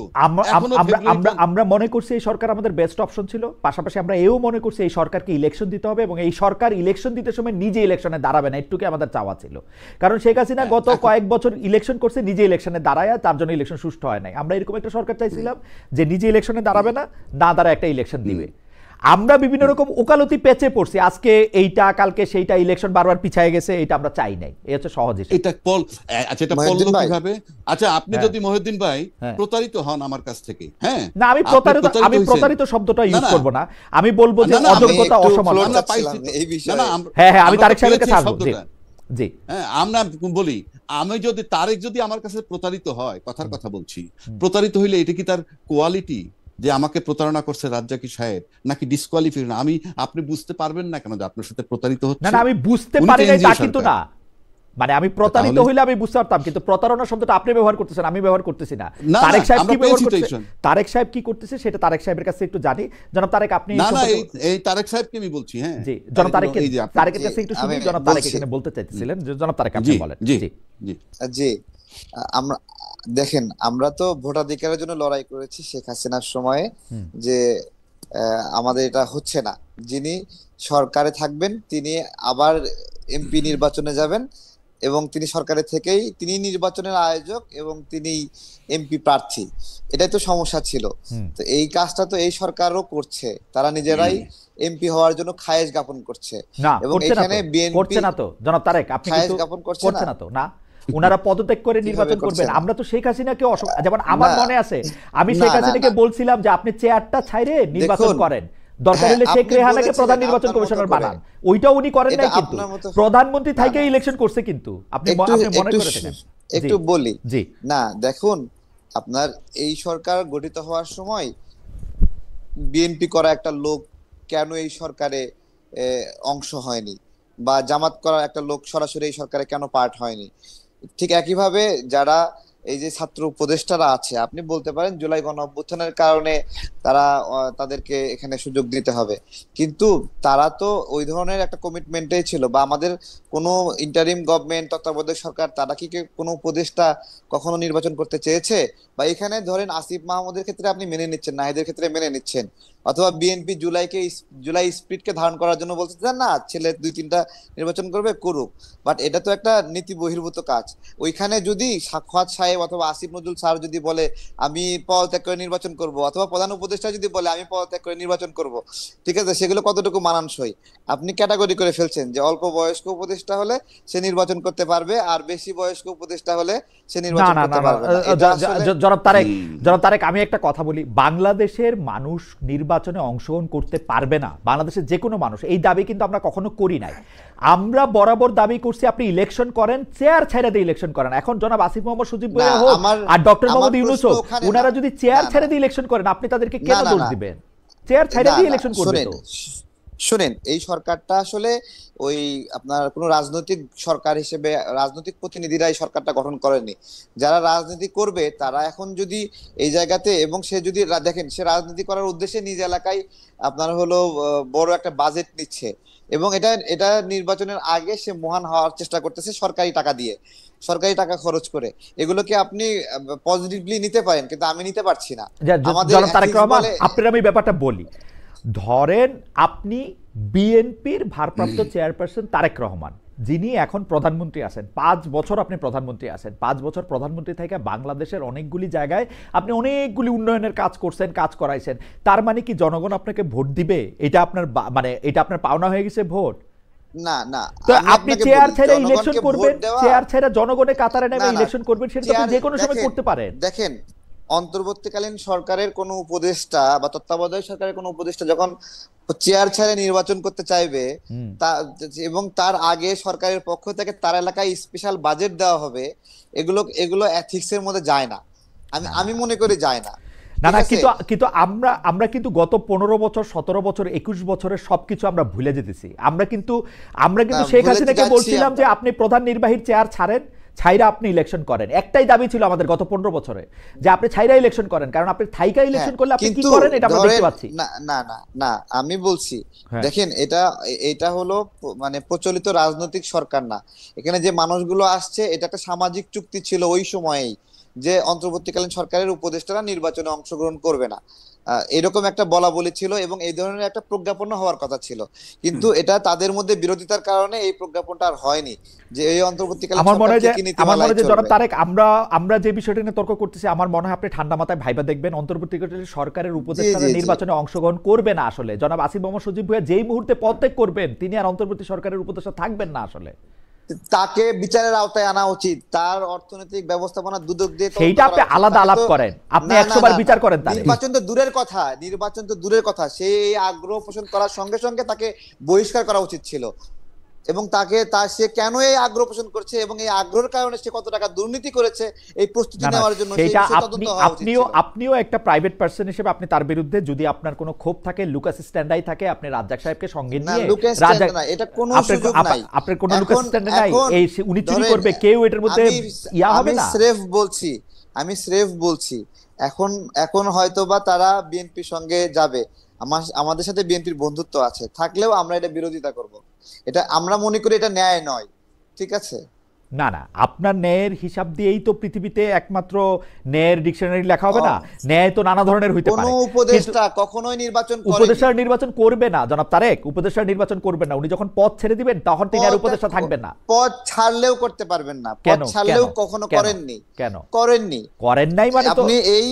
আমরা মনে করছি এই সরকার আমাদের বেস্ট অপশন ছিল, পাশাপাশি আমরা এও মনে করছি এই সরকারকে ইলেকশন দিতে হবে, এবং এই সরকার ইলেকশন দিতে সময় নিজে ইলেকশনে দাঁড়াবে না, এটুকুই আমাদের চাওয়া ছিল। কারণ শেখ হাসিনা গত কয়েক বছর ইলেকশন করছে, নিজে ইলেকশনে দাঁড়ায়, তার জন্য ইলেকশন সুষ্ঠু হয় নাই। আমরা এরকম একটা সরকার চাইছিলাম যে নিজে ইলেকশনে দাঁড়াবে না, দাঁড়ায় একটা ইলেকশন দিবে। আমরা বিভিন্ন রকম ওকালতি পেঁচে পড়ছি, আজকে এইটা কালকে সেইটা, ইলেকশন বারবার পিছায় গেছে, এটা আমরা চাই নাই। এই হচ্ছে সহজ হিসাব। এটা এটা পড়লো কিভাবে? আচ্ছা, আপনি যদি মহিউদ্দিন ভাই প্রতারিত হন আমার কাছ থেকে, হ্যাঁ, না আমি প্রতারিত শব্দটা ইউজ করব না, আমি বলবো যে অযোগ্যতা, অসমানতা। হ্যাঁ, আমি তারেক সাহেবের কাছে আসবো। জি, হ্যাঁ, আমরা বলি, তারেক যদি আমার কাছে প্রতারিত হয়, কথার কথা বলছি, প্রতারিত হইলে এটা কি তার কোয়ালিটি যে আমাকে প্রতারণা করছে রাজ্জাকি সাহেব, নাকি ডিসকোয়ালিফিকেশন? আপনি বুঝতে পারবেন না কেন যে আপনার সাথে প্রতারিত হচ্ছে? না, আমি বুঝতে পারি নাই তা কিন্তু না, মানে আমি প্রতারিত হইলে আমি বুঝতে পারতাম, কিন্তু প্রতারণা শব্দটা আপনি ব্যবহার করতেছেন, আমি ব্যবহার করতেছি না। তারেক সাহেব কি ব্যবহার করতেছে, তারেক সাহেব কি করতেছে সেটা তারেক সাহেবের কাছে একটু জানি। জনাব তারেক, আপনি এই তারেক সাহেবকে আমি বলছি। হ্যাঁ জি, জনাব তারেকের কাছে একটু শুনি। জনাব তারেক এখানে বলতে চাইতেছিলেন, জনাব তারেক আপনি বলেন। জি জি জি, আমরা দেখেন, আমরা তো ভোটাধিকারের জন্য লড়াই করেছি শেখ হাসিনার সময়ে, যে আমাদের এটা হচ্ছে না। যিনি সরকারে থাকবেন তিনি আবার এমপি নির্বাচনে যাবেন, এবং তিনি সরকারে থেকেই তিনি নির্বাচনের আয়োজক এবং তিনি এমপি প্রার্থী। এটাই তো সমস্যা ছিল। তো এই কাজটা তো এই সরকারও করছে, তারা নিজেরাই এমপি হওয়ার জন্য খায়েশ জ্ঞাপন করছে। এবং এখানে বিএনপি করছে না তো জনাব তারেক, আপনি খায়েশ জ্ঞাপন করছে না তো? না, ওনারা পদত্যাগ করে নির্বাচন করবেন। আমরা তো শেখ হাসিনাকে, যেমন আমার মনে আছে, আমি শেখ হাসিনাকে বলছিলাম যে আপনি চেয়ারটা ছাইরে নির্বাচন করেন, দরকার হলে শেখ রেহানাকে প্রধান নির্বাচন কমিশনার বানান। ওইটা উনি করেন নাই, কিন্তু প্রধানমন্ত্রী থেকে ইলেকশন করছে। কিন্তু আপনি মনে করে থাকেন, একটু বলি জি না, দেখুন, আপনার এই সরকার গঠিত হওয়ার সময় বিএনপি করা একটা লোক কেন এই সরকারে অংশ হয়নি, বা জামাত করা একটা লোক সরাসরি এই সরকারে কেন পার্ট হয়নি? ঠিক একইভাবে যারা এই যে ছাত্র উপদেষ্টারা আছে, আপনি বলতে পারেন জুলাই গণঅভ্যুত্থানের কারণে তাদেরকে এখানে সুযোগ দিতে হবে, কিন্তু তারা তো ওই ধরনের একটা কমিটমেন্টেই ছিল। বা আমাদের কোনো ইন্টারিম গভর্নমেন্ট, তত্ত্বাবধায়ক সরকার, তারা কি কোনো উপদেষ্টা কখনো নির্বাচন করতে চেয়েছে? বা এখানে ধরেন আসিফ মাহমুদের ক্ষেত্রে আপনি মেনে নিচ্ছেন, নাহিদের ক্ষেত্রে মেনে নিচ্ছেন, অথবা বিএনপি জুলাই স্পিরিটকে ধারণ করার জন্য বলতে চান না, ছেলে 2-3টা নির্বাচন করবে, করুক, বাট এটা তো একটা নীতি বহির্ভূত কাজ। ওইখানে যদি সাক্ষাৎ সাহেব অথবা আসিফ নজরুল স্যার যদি বলে আমি পদত্যাগ করে নির্বাচন করব, অথবা প্রধান উপদেষ্টা যদি বলে আমি পদত্যাগ করে নির্বাচন করব, ঠিক আছে, সেগুলো কতটুকু মানানসই? আপনি ক্যাটাগরি করে ফেলছেন যে অল্প বয়স্ক উপদেষ্টা হলে সে নির্বাচন করতে পারবে, আর বেশি বয়স্ক উপদেষ্টা হলে সে নির্বাচন করতে পারবে না। জনাব তারেক, আমি একটা কথা বলি, বাংলাদেশের মানুষ নির্বাচনে অংশগ্রহণ করতে পারবে না, বাংলাদেশের যে কোনো মানুষ, এই দাবি কিন্তু আমরা কখনো করি নাই। আমরা বরাবর দাবি করছি আপনি ইলেকশন করেন, চেয়ার ছেড়ে দিয়ে ইলেকশন করেন। এখন জনাব আসিফ মোহাম্মদ সজীব ভাইয়া হোক আর ডক্টর মোহাম্মদ ইউনূস হোক, ওনারা যদি চেয়ার ছেড়ে দিয়ে ইলেকশন করেন, আপনি তাদেরকে কেন দোষ দিবেন? চেয়ার ছেড়ে দিয়ে ইলেকশন করবে তো? শুনেন, এই সরকারটা আসলে ওই আপনার কোনো রাজনৈতিক সরকার হিসেবে রাজনৈতিক প্রতিনিধিরা এই সরকারটা গঠন করেনি। যারা রাজনীতি করবে তারা এখন যদি এই জায়গাতে, এবং সে যদি দেখেন সে রাজনীতি করার উদ্দেশ্যে নিজ এলাকায় আপনার হলো বড় একটা বাজেট নিচ্ছে, এবং এটা এটা নির্বাচনের আগে সে মহান হওয়ার চেষ্টা করতেছে সরকারি টাকা দিয়ে, সরকারি টাকা খরচ করে। এগুলোকে আপনি পজিটিভলি নিতে পারেন, কিন্তু আমি নিতে পারছি না। আমাদের জনাব তারেক ethics রহমান, বলে, আপনার আমি ব্যাপারটা বলি। ধরেন আপনি বিএনপির ভারপ্রাপ্ত চেয়ারপারসন তারেক রহমান, যিনি এখন প্রধানমন্ত্রী আছেন, 5 বছর আপনি প্রধানমন্ত্রী আছেন, 5 বছর প্রধানমন্ত্রী থেকে বাংলাদেশের অনেকগুলি জায়গায় আপনি অনেকগুলি উন্নয়নের কাজ করছেন, কাজ করাইছেন। তার মানে কি জনগণ আপনাকে ভোট দিবে? এটা আপনার মানে এটা আপনার পাওনা হয়ে গেছে ভোট? না না, তো আমি আপনি আপনাকে চেয়ার বলি, ছেড়ে ইলেকশন জনগণকে করবেন, ভোট দেওয়া, চেয়ার ছেড়ে জনগণের কাতারে নেমে না না, ইলেকশন করবেন, সেটা তো আপনি চেয়ার যে কোনো সময় দেখেন, করতে পারেন। দেখেন অন্তর্বর্তীকালীন সরকারের কোনো উপদেষ্টা বা তত্ত্বাবধায়ক সরকারের কোনো উপদেষ্টা যখন চেয়ার ছেড়ে নির্বাচন করতে চাইবে, তা এবং তার আগে সরকারের পক্ষ থেকে তার এলাকায় স্পেশাল বাজেট দেওয়া হবে, এগুলো এগুলো এথিক্স এর মধ্যে যায় না। আমি মনে করি যায় না। না ঠিক না, আছে? কিন্তু কিন্তু আমরা কিন্তু গত 15 বছর, 17 বছর, 21 বছরের সবকিছু আমরা ভুলে যেতেছি। আমরা কিন্তু না, শেখ ভুলে হাসিনাকে যাচ্ছি বলছিলাম যে আমরা। আপনি প্রধান নির্বাহীর চেয়ার ছাড়েন, ছাইরা আপনি ইলেকশন করেন। একটাই দাবি ছিল আমাদের গত 15 বছরে, যে আপনি ছাইরা ইলেকশন করেন, কারণ আপনি থাইকা ইলেকশন হ্যাঁ, করলে আপনি কি কিন্তু করেন এটা আমরা দেখতে ধরেন, পাচ্ছি। না না না না, আমি বলছি, হ্যাঁ। দেখেন এটা হলো মানে প্রচলিত রাজনৈতিক সরকার না। এখানে যে মানুষগুলো আসছে, এটা একটা সামাজিক চুক্তি ছিল ওই সময়েই, যে অন্তর্বর্তীকালীন সরকারের উপদেষ্টারা নির্বাচনে অংশগ্রহণ করবে না, এরকম একটা বলা বলি ছিল, এবং এই ধরনের একটা প্রজ্ঞাপন হওয়ার কথা ছিল। কিন্তু এটা তাদের মধ্যে বিরোধিতার কারণে এই প্রজ্ঞাপনটা আর হয়নি, যে এই অন্তর্বর্তীকালীন আমার মনে সরকার হয় যে কি নীতিমালায় জনাব চলবে। তারেক, আমরা যে বিষয়টা নিয়ে তর্ক করতেছি, আমার মনে হয় আপনি ঠান্ডা মাথায় ভাইবা দেখবেন, অন্তর্বর্তীকালীন সরকারের উপদেষ্টারা জি জি। নির্বাচনে অংশগ্রহণ করবে না আসলে। জনাব আসিফ মোহাম্মদ সজীব ভুঁইয়া যেই মুহূর্তে পদত্যাগ করবেন, তিনি আর অন্তর্বর্তী সরকারের উপদেষ্টা থাকবেন না আসলে। তাকে বিচারের আওতায় আনা উচিত, তার অর্থনৈতিক ব্যবস্থাপনা দুদক দিয়ে তদন্ত সেইটা আপনি করা উচিত। আলাদা তাকে আলাপ তো- করেন, আপনি না, না, 100 বার না, বিচার না। করেন তারে। নির্বাচন তো দূরের কথা, নির্বাচন তো দূরের কথা, সে এই আগ্রহ পোষণ করার সঙ্গে সঙ্গে তাকে বহিষ্কার করা উচিত ছিল। এবং সে কেন এই আগ্রহ পোষণ করছে, এবং এই আগ্রহের কারণে সে কত টাকা দুর্নীতি করেছে এই প্রস্তুতি না না, নেওয়ার জন্য, সেই সেইটা বিষয়ে তদন্ত হওয়া উচিত ছিল। আপনিও একটা প্রাইভেট পার্সন হিসেবে আপনি তার বিরুদ্ধে যদি আপনার কোনো ক্ষোভ থাকে, লুকাস স্ট্যান্ডাই থাকে, আপনি রাজ্জাক সাহেবকে সঙ্গে না, নিয়ে লুকাস রাজ্জাক, স্ট্যান্ড না, এটা কোনো সুযোগ নাই। আপনার কোনো লুকাস এখন স্ট্যান্ড নাই, এখন এই উনি চুরি ধরেন, করবে, কেউ এটার মধ্যে ইয়া হবে আমি না। স্রেফ বলছি, এখন এখন হয়তোবা তারা বিএনপির সঙ্গে যাবে, আমাদের সাথে বিএনপির বন্ধুত্ব আছে, থাকলেও আমরা এটা বিরোধিতা করব। এটা আমরা মনে করি এটা ন্যায় নয়। ঠিক আছে? না না, আপনার ন্যায়ের হিসাব দিয়েই তো পৃথিবীতে একমাত্র ন্যায়ের ডিকশনারি লেখা হবে না। ন্যায় তো নানা ধরনের হইতে কোন পারে। উপদেষ্টা কখনোই নির্বাচন করেনি। উপদেষ্টার নির্বাচন করবে না জনাব তারেক, উপদেষ্টার নির্বাচন করবেন না। উনি যখন পদ ছেড়ে দিবেন তখন তিনি আর উপদেষ্টা থাকবেন না। পদ ছাড়লেও করতে পারবেন না, পদ কেন? ছাড়লেও কেন? কখনো কেন? করেননি। কেন করেননি? করেন নাই? মানে তো আপনি এই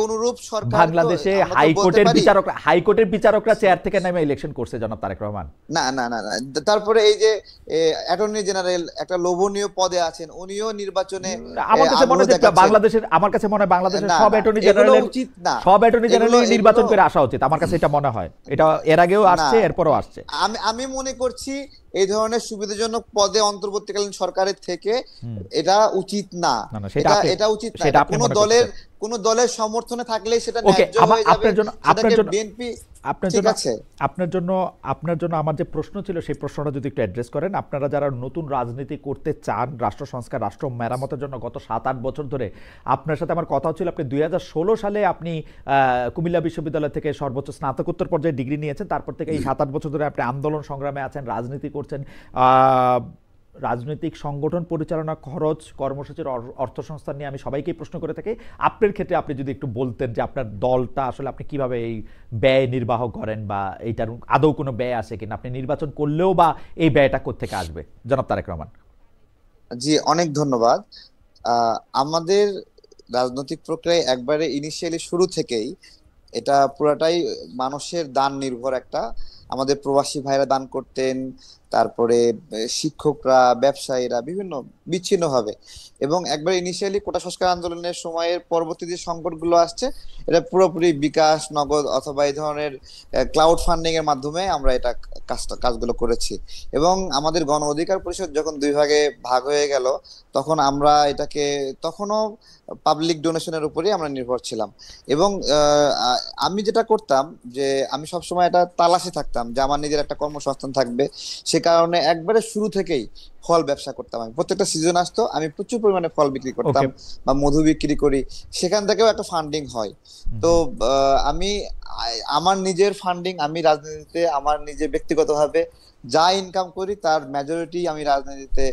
অনুরূপ সরকার তো বাংলাদেশে আমরা তো বলতে হাইকোর্টের পারি। বিচারকরা চেয়ার থেকে নেমে ইলেকশন করছে জনাব তারেক রহমান। না না না না, তারপরে এই যে অ্যাটর্নি জেনারেল একটা লোভনীয় পদে আছেন, উনিও নির্বাচনে আমার কাছে মনে হয় দেখাচ্ছেন। বাংলাদেশের না, সব না, অ্যাটর্নি এগুলো জেনারেল উচিত না। নির্বাচন এগুলো- করে আসা উচিত, আমার কাছে এটা মনে হয়। এটা এর আগেও আসছে, না, এরপরও আসছে। আমি মনে করছি এই ধরনের সুবিধাজনক পদে অন্তর্বর্তীকালীন সরকারের থেকে এটা উচিত না। না, না, সেটা আপনি- এটা উচিত না। সেটা এটা আপনি কোনো মনে দলের করছেন। কোনো দলের সমর্থনে থাকলেই সেটা ওকে, ন্যায্য হয়ে যাবে। আপনার জন্য বিএনপি আপনার ঠিক জন্য আছে। আপনার জন্য আমার যে প্রশ্ন ছিল, সেই প্রশ্নটা যদি একটু অ্যাড্রেস করেন। আপনারা যারা নতুন রাজনীতি করতে চান, রাষ্ট্র সংস্কার, রাষ্ট্র মেরামতের জন্য গত 7-8 বছর ধরে আপনার সাথে আমার কথা ছিল। আপনি 2016 সালে আপনি কুমিল্লা বিশ্ববিদ্যালয় থেকে সর্বোচ্চ স্নাতকোত্তর পর্যায়ে ডিগ্রি নিয়েছেন। তারপর থেকে এই 7-8 বছর ধরে আপনি আন্দোলন সংগ্রামে আছেন, রাজনীতি করছেন। রাজনৈতিক সংগঠন পরিচালনা খরচ, কর্মসূচির অর্থসংস্থান নিয়ে আমি সবাইকেই প্রশ্ন করে থাকি। আপনার ক্ষেত্রে আপনি যদি একটু বলতেন যে আপনার দলটা আসলে আপনি কিভাবে এই ব্যয় নির্বাহ করেন, বা এইটার আদৌ কোনো ব্যয় আছে কিনা, আপনি নির্বাচন করলেও বা এই ব্যয়টা কোত্থেকে আসবে, জনাব তারেক রহমান? জি, অনেক ধন্যবাদ। আমাদের রাজনৈতিক প্রক্রিয়ায় একবারে ইনিশিয়ালি শুরু থেকেই এটা পুরাটাই মানুষের দান নির্ভর একটা। আমাদের প্রবাসী ভাইরা দান করতেন, তারপরে শিক্ষকরা, ব্যবসায়ীরা বিভিন্ন বিচ্ছিন্ন ভাবে, এবং একবার ইনিশিয়ালি কোটা সংস্কার আন্দোলনের সময়ের পরবর্তী যে সংকটগুলো আসছে, এটা পুরোপুরি বিকাশ, নগদ অথবা এই ধরনের ক্লাউড ফান্ডিং এর মাধ্যমে আমরা এটা কাজগুলো করেছি। এবং আমাদের গণ অধিকার পরিষদ যখন 2 ভাগে ভাগ হয়ে গেল, তখন আমরা এটাকে তখনও পাবলিক ডোনেশনের উপরেই আমরা নির্ভর ছিলাম। এবং আমি যেটা করতাম, যে আমি সবসময় এটা তালাশে থাকতাম করতাম যে আমার নিজের একটা কর্মসংস্থান থাকবে, সে কারণে একবারে শুরু থেকেই ফল ব্যবসা করতাম। আমি প্রত্যেকটা সিজন আসতো, আমি প্রচুর পরিমাণে ফল বিক্রি করতাম ওকে। বা মধু বিক্রি করি, সেখান থেকেও একটা ফান্ডিং হয়। তো আমি আমার নিজের ফান্ডিং, আমি রাজনীতিতে আমার নিজে ব্যক্তিগতভাবে যা ইনকাম করি তার মেজরিটি আমি রাজনীতিতে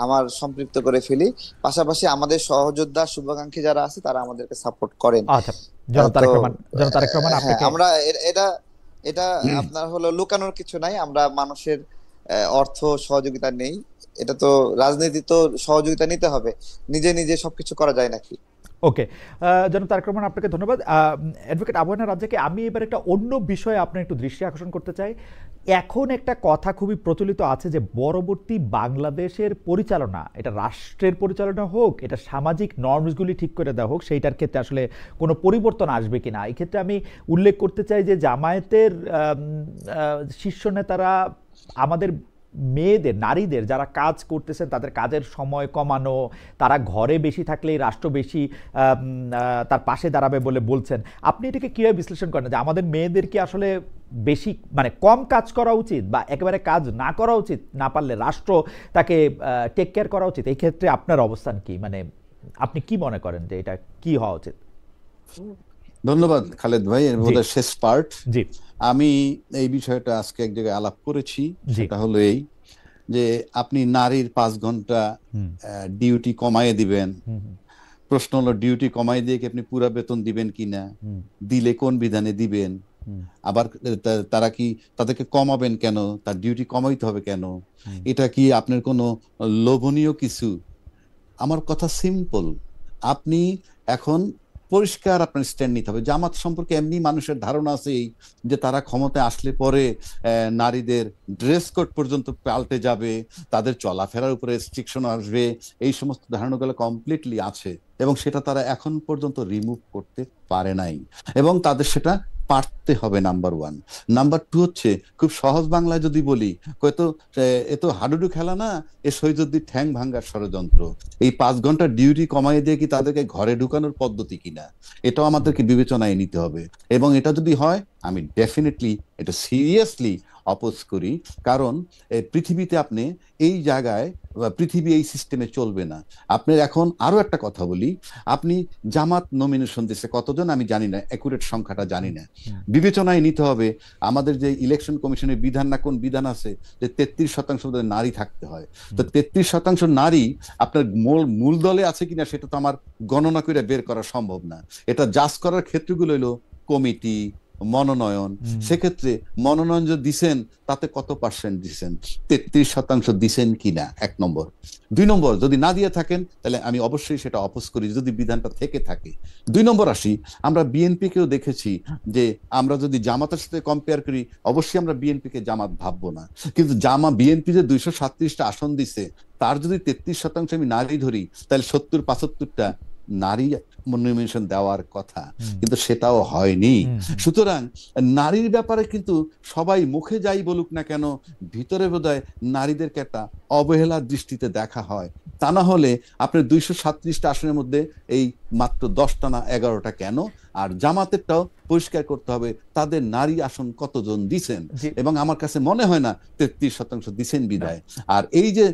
আমার সম্পৃক্ত করে ফেলি। পাশাপাশি আমাদের সহযোদ্ধা শুভাকাঙ্ক্ষী যারা আছে তারা আমাদেরকে সাপোর্ট করেন। আচ্ছা, জনাব তো তারেক রহমান, জনাব তারেক রহমান হ্যাঁ, আপনাকে আমরা এটা এটা আপনার হলো লুকানোর কিছু নাই, আমরা মানুষের অর্থ সহযোগিতা নেই। এটা তো রাজনীতি, তো সহযোগিতা নিতে হবে, নিজে নিজে সবকিছু করা যায় নাকি? ওকে। জনাব তারেক রহমান আপনাকে ধন্যবাদ। অ্যাডভোকেট আবু হেনা রাজ্জাককে আমি এবার একটা অন্য বিষয়ে আপনার একটু দৃষ্টি আকর্ষণ করতে চাই। এখন একটা কথা খুবই প্রচলিত আছে যে পরবর্তী বাংলাদেশের পরিচালনা, এটা রাষ্ট্রের পরিচালনা হোক, এটা সামাজিক নর্মসগুলি ঠিক করে দেওয়া হোক, সেইটার ক্ষেত্রে আসলে কোনো পরিবর্তন আসবে কিনা। এই ক্ষেত্রে আমি উল্লেখ করতে চাই যে জামায়াতের শীর্ষ নেতারা আমাদের মেয়েদের, নারীদের যারা কাজ করতেছেন তাদের কাজের সময় কমানো, তারা ঘরে বেশি থাকলেই রাষ্ট্র বেশি তার পাশে দাঁড়াবে বলে বলছেন। আপনি এটাকে কীভাবে বিশ্লেষণ করেন যে আমাদের মেয়েদের কি আসলে বেশি, মানে কম কাজ করা উচিত, বা একেবারে কাজ না করা উচিত, না পারলে রাষ্ট্র তাকে টেক কেয়ার করা উচিত? এই ক্ষেত্রে আপনার অবস্থান কি, মানে আপনি কি মনে করেন যে এটা কি হওয়া উচিত? ধন্যবাদ খালেদ ভাই, এর মধ্যে শেষ পার্ট। জি আমি এই বিষয়টা আজকে এক জায়গায় আলাপ করেছি, জি। সেটা হলো এই যে আপনি নারীর 5 ঘন্টা ডিউটি কমায়ে দিবেন। প্রশ্ন হলো ডিউটি কমাই দিয়ে কি আপনি পুরা বেতন দিবেন কিনা, দিলে কোন বিধানে দিবেন, আবার তারা কি তাদেরকে কমাবেন কেন, তার ডিউটি কমাইতে হবে কেন, এটা কি আপনার কোনো লোভনীয় কিছু? আমার কথা সিম্পল, আপনি এখন পরিষ্কার আপনার স্ট্যান্ড নিতে হবে। জামাত সম্পর্কে এমনি মানুষের ধারণা আছে এই যে তারা ক্ষমতায় আসলে পরে নারীদের ড্রেস কোড পর্যন্ত পাল্টে যাবে, তাদের চলাফেরার উপরে রেস্ট্রিকশন আসবে, এই সমস্ত ধারণাগুলো কমপ্লিটলি আছে এবং সেটা তারা এখন পর্যন্ত রিমুভ করতে পারে নাই এবং তাদের সেটা পারতে হবে। নাম্বার 1। নাম্বার 2 হচ্ছে, খুব সহজ বাংলায় যদি বলি, এ তো হাডুডু খেলা না, এ শহীদুদ্দিন ঠ্যাং ভাঙ্গার ষড়যন্ত্র। এই 5 ঘন্টা ডিউটি কমাই দিয়ে কি তাদেরকে ঘরে ঢুকানোর পদ্ধতি কিনা, এটাও আমাদেরকে বিবেচনায় নিতে হবে। এবং এটা যদি হয়, আমি ডেফিনেটলি এটা সিরিয়াসলি অপোজ করি। কারণ পৃথিবীতে আপনি এই জায়গায়, পৃথিবী এই সিস্টেমে চলবে না। আপনার এখন আরো একটা কথা বলি, আপনি জামাত নমিনেশন দিচ্ছে কতজন আমি জানি না, অ্যাকুরেট সংখ্যাটা জানি না, বিবেচনায় নিতে হবে আমাদের যে ইলেকশন কমিশনের বিধান না কোন বিধান আছে যে 33% নারী থাকতে হয়। তো 33% নারী আপনার মূল দলে আছে কিনা সেটা তো আমার গণনা করে বের করা সম্ভব না। এটা জাজ করার ক্ষেত্রগুলো হলো কমিটি, মনোনয়ন। সেক্ষেত্রে মনোনয়ন যে দিছেন তাতে কত পার্সেন্ট দিছেন, 33% দিছেন কিনা, 1 নম্বর। 2 নম্বর, যদি না দিয়ে থাকেন তাহলে আমি অবশ্যই সেটা অপোজ করি যদি বিধানটা থেকে থাকে। 2 নম্বর আসি, আমরা বিএনপি কেও দেখেছি যে আমরা যদি জামাতের সাথে কম্পেয়ার করি, অবশ্যই আমরা বিএনপি কে জামাত ভাববো না, কিন্তু বিএনপি যে 237টা আসন দিছে তার যদি 33% আমি নারী ধরি তাহলে 70-75টা নারী নমিনেশন দেওয়ার কথা, কিন্তু সেটাও হয়নি। সুতরাং নারীর ব্যাপারে কিন্তু সবাই মুখে যাই বলুক না কেন, ভিতরে বোধহয় নারীদেরকে একটা অবহেলার দৃষ্টিতে দেখা হয়। তা না হলে আপনার 237টা আসনের মধ্যে এই মাত্র 10টা না 11টা কেন? আর জামাতেরটাও পরিষ্কার করতে হবে তাদের নারী আসন কতজন দিছেন, এবং আমার কাছে মনে হয় না 33% দিছেন বিদায়। আর এই যে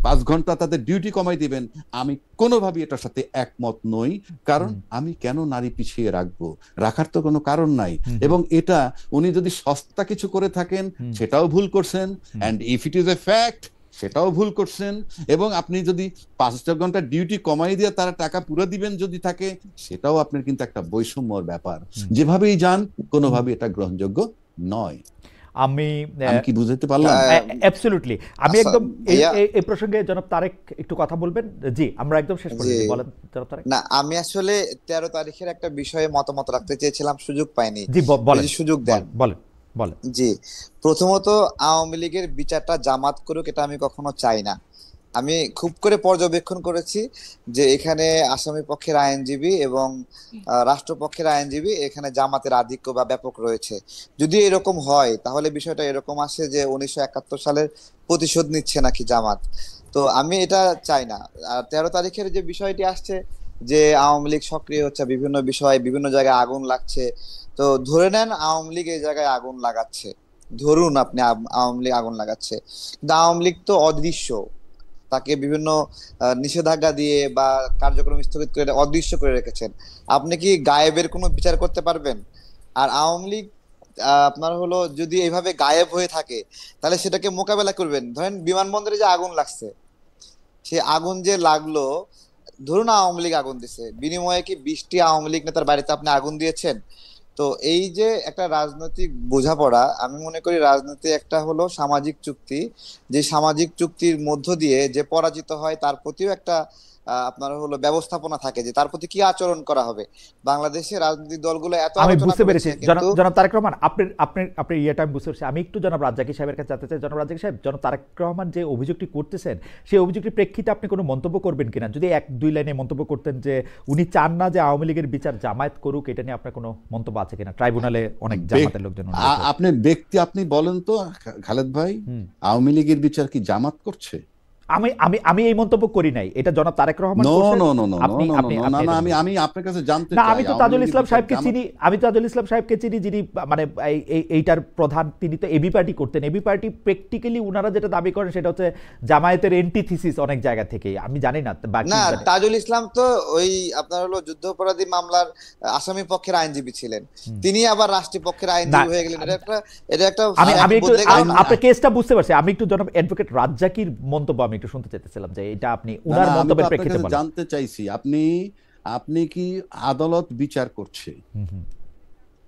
5 ঘন্টা তাদের ডিউটি কমাই দিবেন, আমি কোনোভাবেই এটার সাথে একমত নই। কারণ আমি কেন নারী পিছিয়ে রাখবো, রাখার তো কোনো কারণ নাই। এবং এটা উনি যদি সস্তা কিছু করে থাকেন সেটাও ভুল করছেন, and if it is a fact সেটাও ভুল করছেন। এবং আপনি যদি 5 ঘন্টা ডিউটি কমাই দিয়ে তারা টাকা পুরো দিবেন যদি থাকে, সেটাও আপনার কিন্তু একটা বৈষম্যর ব্যাপার। যেভাবেই যান কোনোভাবে এটা গ্রহণযোগ্য নয়। আমি কি বুঝাতে পারলাম? অ্যাবসলিউটলি। আমি একদম এই প্রসঙ্গে জনাব তারেক একটু কথা বলবেন। জি, আমরা একদম শেষ পর্যন্ত বলেন জনাব তারেক। না, আমি আসলে 13 তারিখের একটা বিষয়ে মতামত রাখতে চেয়েছিলাম, সুযোগ পাইনি। জি বলেন, সুযোগ দেন। বলেন। জি, প্রথমত আওয়ামী লীগের বিচারটা জামাত করুক, এটা আমি কখনো চাই না। আমি খুব করে পর্যবেক্ষণ করেছি যে এখানে আসামি পক্ষের আইনজীবী এবং রাষ্ট্রপক্ষের আইনজীবী, এখানে জামাতের আধিক্য বা ব্যাপক রয়েছে। যদি এরকম হয় তাহলে বিষয়টা এরকম আসে যে 1971 সালের প্রতিশোধ নিচ্ছে নাকি জামাত। তো আমি এটা চাই না। আর 13 তারিখের যে বিষয়টি আসছে যে আওয়ামী লীগ সক্রিয় হচ্ছে বিভিন্ন বিষয়ে, বিভিন্ন জায়গায় আগুন লাগছে, তো ধরে নেন আওয়ামী লীগ এই জায়গায় আগুন লাগাচ্ছে, ধরুন আপনি আওয়ামী লীগ আগুন লাগাচ্ছে, কিন্তু আওয়ামী লীগ তো অদৃশ্য, তাকে বিভিন্ন নিষেধাজ্ঞা দিয়ে বা কার্যক্রম স্থগিত করে অদৃশ্য করে রেখেছেন। আপনি কি গায়েবের কোনো বিচার করতে পারবেন? আর আওয়ামী লীগ আপনার হলো যদি এইভাবে গায়েব হয়ে থাকে, তাহলে সেটাকে মোকাবেলা করবেন। ধরেন বিমানবন্দরে যে আগুন লাগছে, সে আগুন যে লাগলো, ধরুন আওয়ামী লীগ আগুন দিছে, বিনিময়ে কি 20টি আওয়ামী লীগ নেতার বাড়িতে আপনি আগুন দিয়েছেন? তো এই যে একটা রাজনৈতিক বোঝাপড়া, আমি মনে করি রাজনীতি একটা হলো সামাজিক চুক্তি, যে সামাজিক চুক্তির মধ্য দিয়ে যে পরাজিত হয় তার প্রতিও একটা আপনার হলো ব্যবস্থাপনা থাকে, যে তার প্রতি কি আচরণ করা হবে। বাংলাদেশে রাজনৈতিক দলগুলো এত আমি আলোচনা বুঝতে পেরেছি করেছে, কিন্তু জনাব তারেক রহমান, আপনার ইয়েটা আমি বুঝতে পেরেছি। আমি একটু জনাব রাজ্জাকী সাহেবের কাছে জানতে চাই। জনাব রাজ্জাকী সাহেব, জনাব তারেক রহমান যে অভিযোগটি করতেছেন, সেই অভিযোগটির প্রেক্ষিতে আপনি কোনো মন্তব্য করবেন কিনা? যদি 1-2 লাইনে মন্তব্য করতেন যে উনি চান না যে আওয়ামী লীগের বিচার জামায়াত করুক, এটা নিয়ে আপনার কোনো মন্তব্য আছে কিনা? ট্রাইব্যুনালে অনেক জামাতের লোকজন আপনি বলেন তো খালেদ ভাই, আওয়ামী লীগের বিচার কি জামাত করছে? আমি আমি আমি এই মন্তব্য করি নাই, এটা জনাব তারেক রহমান নো করছেন। নো নো নো আপনি নো আপনি নো আপনি না, এটা আমি বলুন। আমি আপনার কাছে জানতে না, চাই আমি তো আওয়ামী তাজুল লীগের ইসলাম বিচার সাহেবকে জামাত। চিনি, আমি তাজুল ইসলাম সাহেবকে চিনি, যিনি মানে এইটার প্রধান। তিনি তো এবি পার্টি করতেন। এবি পার্টি প্র্যাকটিক্যালি উনারা যেটা দাবি করেন সেটা হচ্ছে জামায়াতের এন্টিথিসিস অনেক জায়গা থেকেই। আমি জানি না বাকি না, জানে। তাজুল ইসলাম তো ওই আপনার হলো যুদ্ধাপরাধী মামলার আসামি পক্ষের আইনজীবী ছিলেন, তিনি আবার রাষ্ট্রীয় পক্ষের না, আইনজীবী হয়ে গেলেন। এটা একটা আমি fact আমি একটু বদলে গেল না। আপনার কেসটা বুঝতে পারছি। আমি একটু জনাব অ্যাডভোকেট রাজ্জাকির মন্তব্য আমি একটু শুনতে চাইতেছিলাম, যে এটা আপনি না উনার না, আমি তো মন্তব্যের আপনার প্রেক্ষিতে কাছে বলেন। জানতে চাইছি, আপনি কি আদালত বিচার করছে?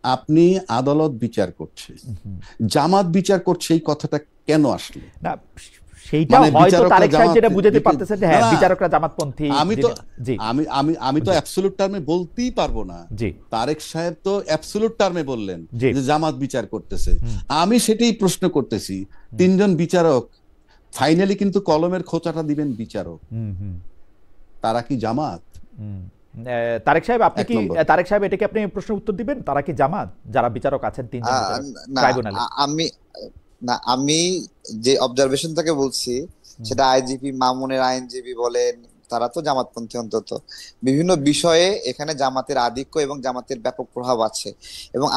আপনি আদালত বিচার করছে, জামাত বিচার করছে, এই কথাটা কেন আসলো? না, সেইটা মানে হয়তো বিচারকরা তারেক সাহেব জামাত যেটা বুঝাতে পারতেছেন যে হ্যাঁ, না, বিচারকরা জামাতপন্থী। আমি তো জি আমি তো অ্যাবসলিউট টার্মে বলতেই পারবো না। জি তারেক সাহেব তো অ্যাবসলিউট টার্মে বললেন জি যে জামাত বিচার করতেছে। আমি সেটাই প্রশ্ন করতেছি, তিনজন বিচারক ফাইনালি কিন্তু কলমের খোঁচাটা দিবেন বিচারক, তারা কি জামাত? তারেক সাহেব, আপনি এক কি নম্বর। তারেক সাহেব এটাকে আপনি প্রশ্ন উত্তর দিবেন? তারা কি জামাত, যারা বিচারক আছেন তিনজন বিচারক না, ট্রাইব্যুনালে? আমি যে অবজারভেশন থেকে বলছি, সেটা আইজিপি মামুনের আইনজীবী বলেন, তারা তো জামাতপন্থী। অন্তত বিভিন্ন বিষয়ে এখানে জামাতের আধিক্য এবং জামাতের ব্যাপক প্রভাব আছে। এবং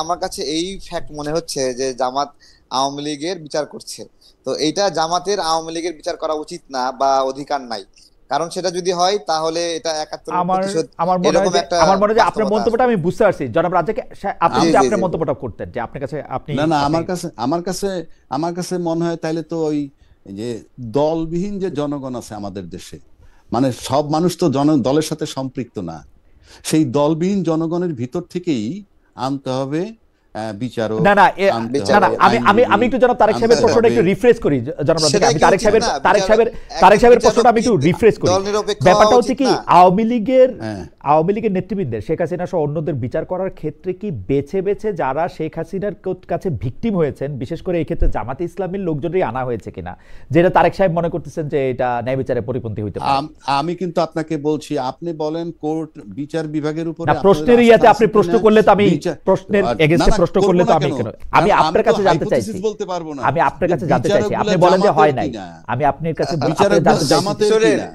আমার কাছে এই ফ্যাক্ট মনে হচ্ছে যে জামাত আওয়ামী লীগের বিচার করছে। তো এইটা জামাতের আওয়ামী লীগের বিচার করা উচিত না বা অধিকার নাই, কারণ সেটা যদি হয় তাহলে এটা 71 প্রতিশোধ এরকম একটা আমার মনে হয় যে আপনার বাস্তবতা মন্তব্যটা আসবে। আমি বুঝতে পারছি। জনাব রাজ্জাক, আপনি জি যদি জি আপনার জি মন্তব্যটা করতেন, যে আপনার কাছে আপনি না না, আপনি- আমার কাছে মনে হয় তাইলে তো ওই যে দলবিহীন যে জনগণ আছে আমাদের দেশে, মানে সব মানুষ তো দলের সাথে সম্পৃক্ত না, সেই দলবিহীন জনগণের ভিতর থেকেই আনতে হবে বিচারক, না না আনতে না না, হবে আমি আমি আমি একটু জনাব তারেক সাহেবের আনতে প্রশ্নটা হবে। একটু রিফ্রেশ করি। জনাব রাজ্জাক, সেটা আমি কি তারেক উচিত না? তারেক সাহেবের বিচারক প্রশ্নটা আমি একটু কি রিফ্রেশ করি। দল নিরপেক্ষ ব্যাপারটা হওয়া হচ্ছে উচিত কি, না? আওয়ামী লীগের নেতৃবৃন্দের, শেখ হাসিনা সহ অন্যদের বিচার করার ক্ষেত্রে কি বেছে বেছে যারা শেখ হাসিনার কাছে ভিকটিম হয়েছেন, বিশেষ করে এই ক্ষেত্রে জামাতে ইসলামীর লোকজনই আনা হয়েছে কিনা, যেটা তারেক সাহেব মনে করতেছেন যে এটা ন্যায় বিচারে পরিপন্থী হইতে পারে? আমি কিন্তু আপনাকে বলছি, আপনি বলেন কোর্ট বিচার বিভাগের উপরে না, প্রশ্নের ইয়াতে আপনি প্রশ্ন করলে তো আমি প্রশ্নের এগেইনস্টে প্রশ্ন করলে তো আমি কেন, আমি আপনার কাছে জানতে চাইছি, বলতে পারবো না, আমি আপনার কাছে জানতে চাইছি। আপনি বলেন যে হয় নাই, আমি আপনার কাছে বিচারকগুলো জামাতের কিনা,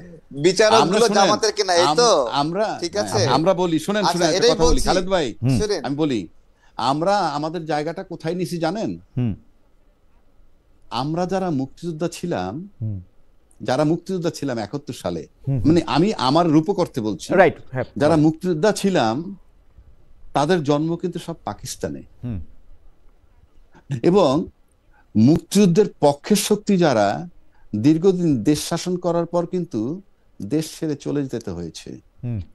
বিচারকগুলো জামাতের কিনা, এই তো আমরা ঠিক আছে। আমরা বলি, শুনেন আচ্ছা, একটা এটাই কথা বলি বলছি। খালেদ ভাই, শুনেন, আমি বলি, আমরা আমাদের জায়গাটা কোথায় নিছি জানেন? আমরা যারা মুক্তিযোদ্ধা ছিলাম 71 সালে, মানে আমি আমার রূপকর্তে বলছি, রাইট, যারা মুক্তিযোদ্ধা ছিলাম তাদের জন্ম কিন্তু সব পাকিস্তানে, এবং মুক্তিযুদ্ধের পক্ষের শক্তি যারা দীর্ঘদিন দেশ শাসন করার পর কিন্তু দেশ ছেড়ে চলে যেতে হয়েছে।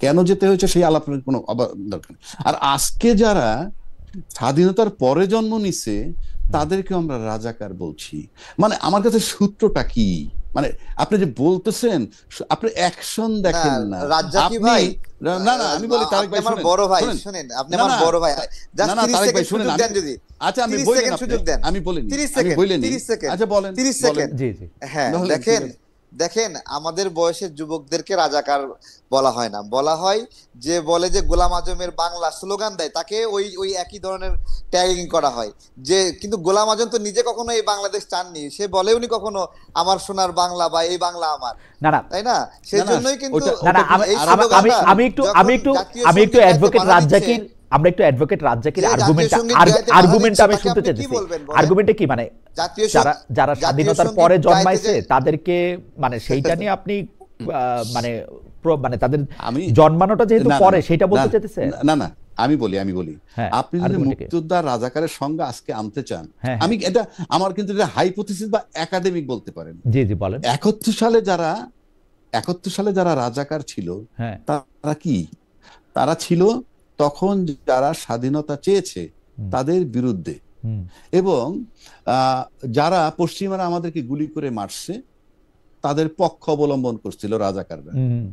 কেন যেতে হয়েছে সেই আলাপের কোনো দরকার নেই। আর আজকে যারা স্বাধীনতার পরে জন্ম নিছে তাদেরকে আমরা রাজাকার বলছি। মানে আমার কাছে সূত্রটা কি, মানে আপনি যে বলতেছেন, আপনি অ্যাকশন দেখেন না। রাজ্জাকি ভাই, না না, আমি বলি তারেক ভাই, আমার বড় ভাই, শুনেন, আপনি আমার বড় ভাই, জাস্ট 30 সেকেন্ড সুযোগ দেন যদি। আচ্ছা আমি 30 বলি, সেকেন্ড সুযোগ দেন, আমি বলি 30 সেকেন্ড, 30 সেকেন্ড, আচ্ছা বলেন 30 সেকেন্ড। জি জি, হ্যাঁ, দেখেন আমাদের বয়সের যুবকদেরকে রাজাকার বলা হয় না, বলা হয় যে বলে যে গোলাম আজমের বাংলা স্লোগান দেয়, তাকে ওই একই ধরনের ট্যাগিং করা হয়। যে কিন্তু গোলাম আজম তো নিজে কখনো এই বাংলাদেশ চাননি, সে বলেওনি কখনো আমার সোনার বাংলা বা এই বাংলা আমার, না না, তাই না? সেজন্যই কিন্তু না না, আমি একটু অ্যাডভোকেট রাজ্জাকির আমরা একটু অ্যাডভোকেট রাজ্জাকের যে জাতীয় সঙ্গীত গাইতে বাধা আর্গুমেন্টটা আমি দিচ্ছে, শুনতে তাকে আপনি কি চাইতেছি। বলবেন বলেন? আর্গুমেন্টে কি মানে জাতীয় যারা যারা জাতীয় স্বাধীনতার সঙ্গীত পরে গাইতে জন্মাইছে যে তাদেরকে মানে সেইটা নিয়ে আপনি মানে মানে তাদের আমি জন্মানোটা যেহেতু না, না, পরে না, সেটা বলতে না, চাইতেছে। না না আমি বলি হ্যাঁ, আপনি যদি argument কি? মুক্তিযোদ্ধা রাজাকারের সঙ্গে আজকে আনতে চান, হ্যাঁ, আমি এটা আমার কিন্তু এটা হাইপোথিসিস বা একাডেমিক বলতে পারেন। জি জি বলেন। 71 সালে যারা রাজাকার ছিল হ্যাঁ, তারা কি, তারা ছিল তখন যারা স্বাধীনতা চেয়েছে তাদের বিরুদ্ধে, হুম, এবং যারা পশ্চিমারা আমাদেরকে গুলি করে মারছে তাদের পক্ষ অবলম্বন করছিল রাজাকাররা। হুম,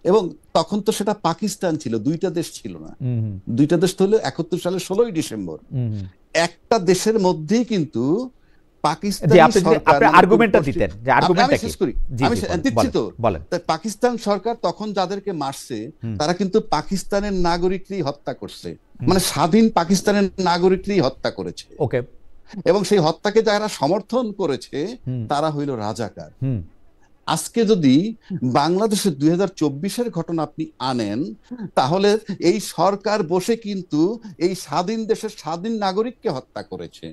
এবং তখন তো সেটা পাকিস্তান ছিল, দুইটা দেশ ছিল না। হুম, দুইটা দেশ তো হলো 71 সালের 16ই ডিসেম্বর। হুম। একটা দেশের মধ্যেই কিন্তু জি, পাকিস্তানি আপনি যদি সরকার, আপনার মানে আর্গুমেন্টটা পশ্চিম- দিতেন যে আমি আর্গুমেন্টটা কি? শেষ করি, জি আমি জি দিচ্ছি তো। বলেন। তাই পাকিস্তান সরকার তখন যাদেরকে মারছে তারা কিন্তু পাকিস্তানের নাগরিককেই হত্যা করছে, মানে স্বাধীন পাকিস্তানের নাগরিককেই হত্যা করেছে। ওকে। এবং সেই হত্যাকে যারা সমর্থন করেছে হুম, তারা হইল রাজাকার। হুম, আজকে যদি বাংলাদেশের 2024-এর ঘটনা আপনি আনেন, তাহলে এই সরকার বসে কিন্তু এই স্বাধীন দেশের স্বাধীন নাগরিককে হত্যা করেছে।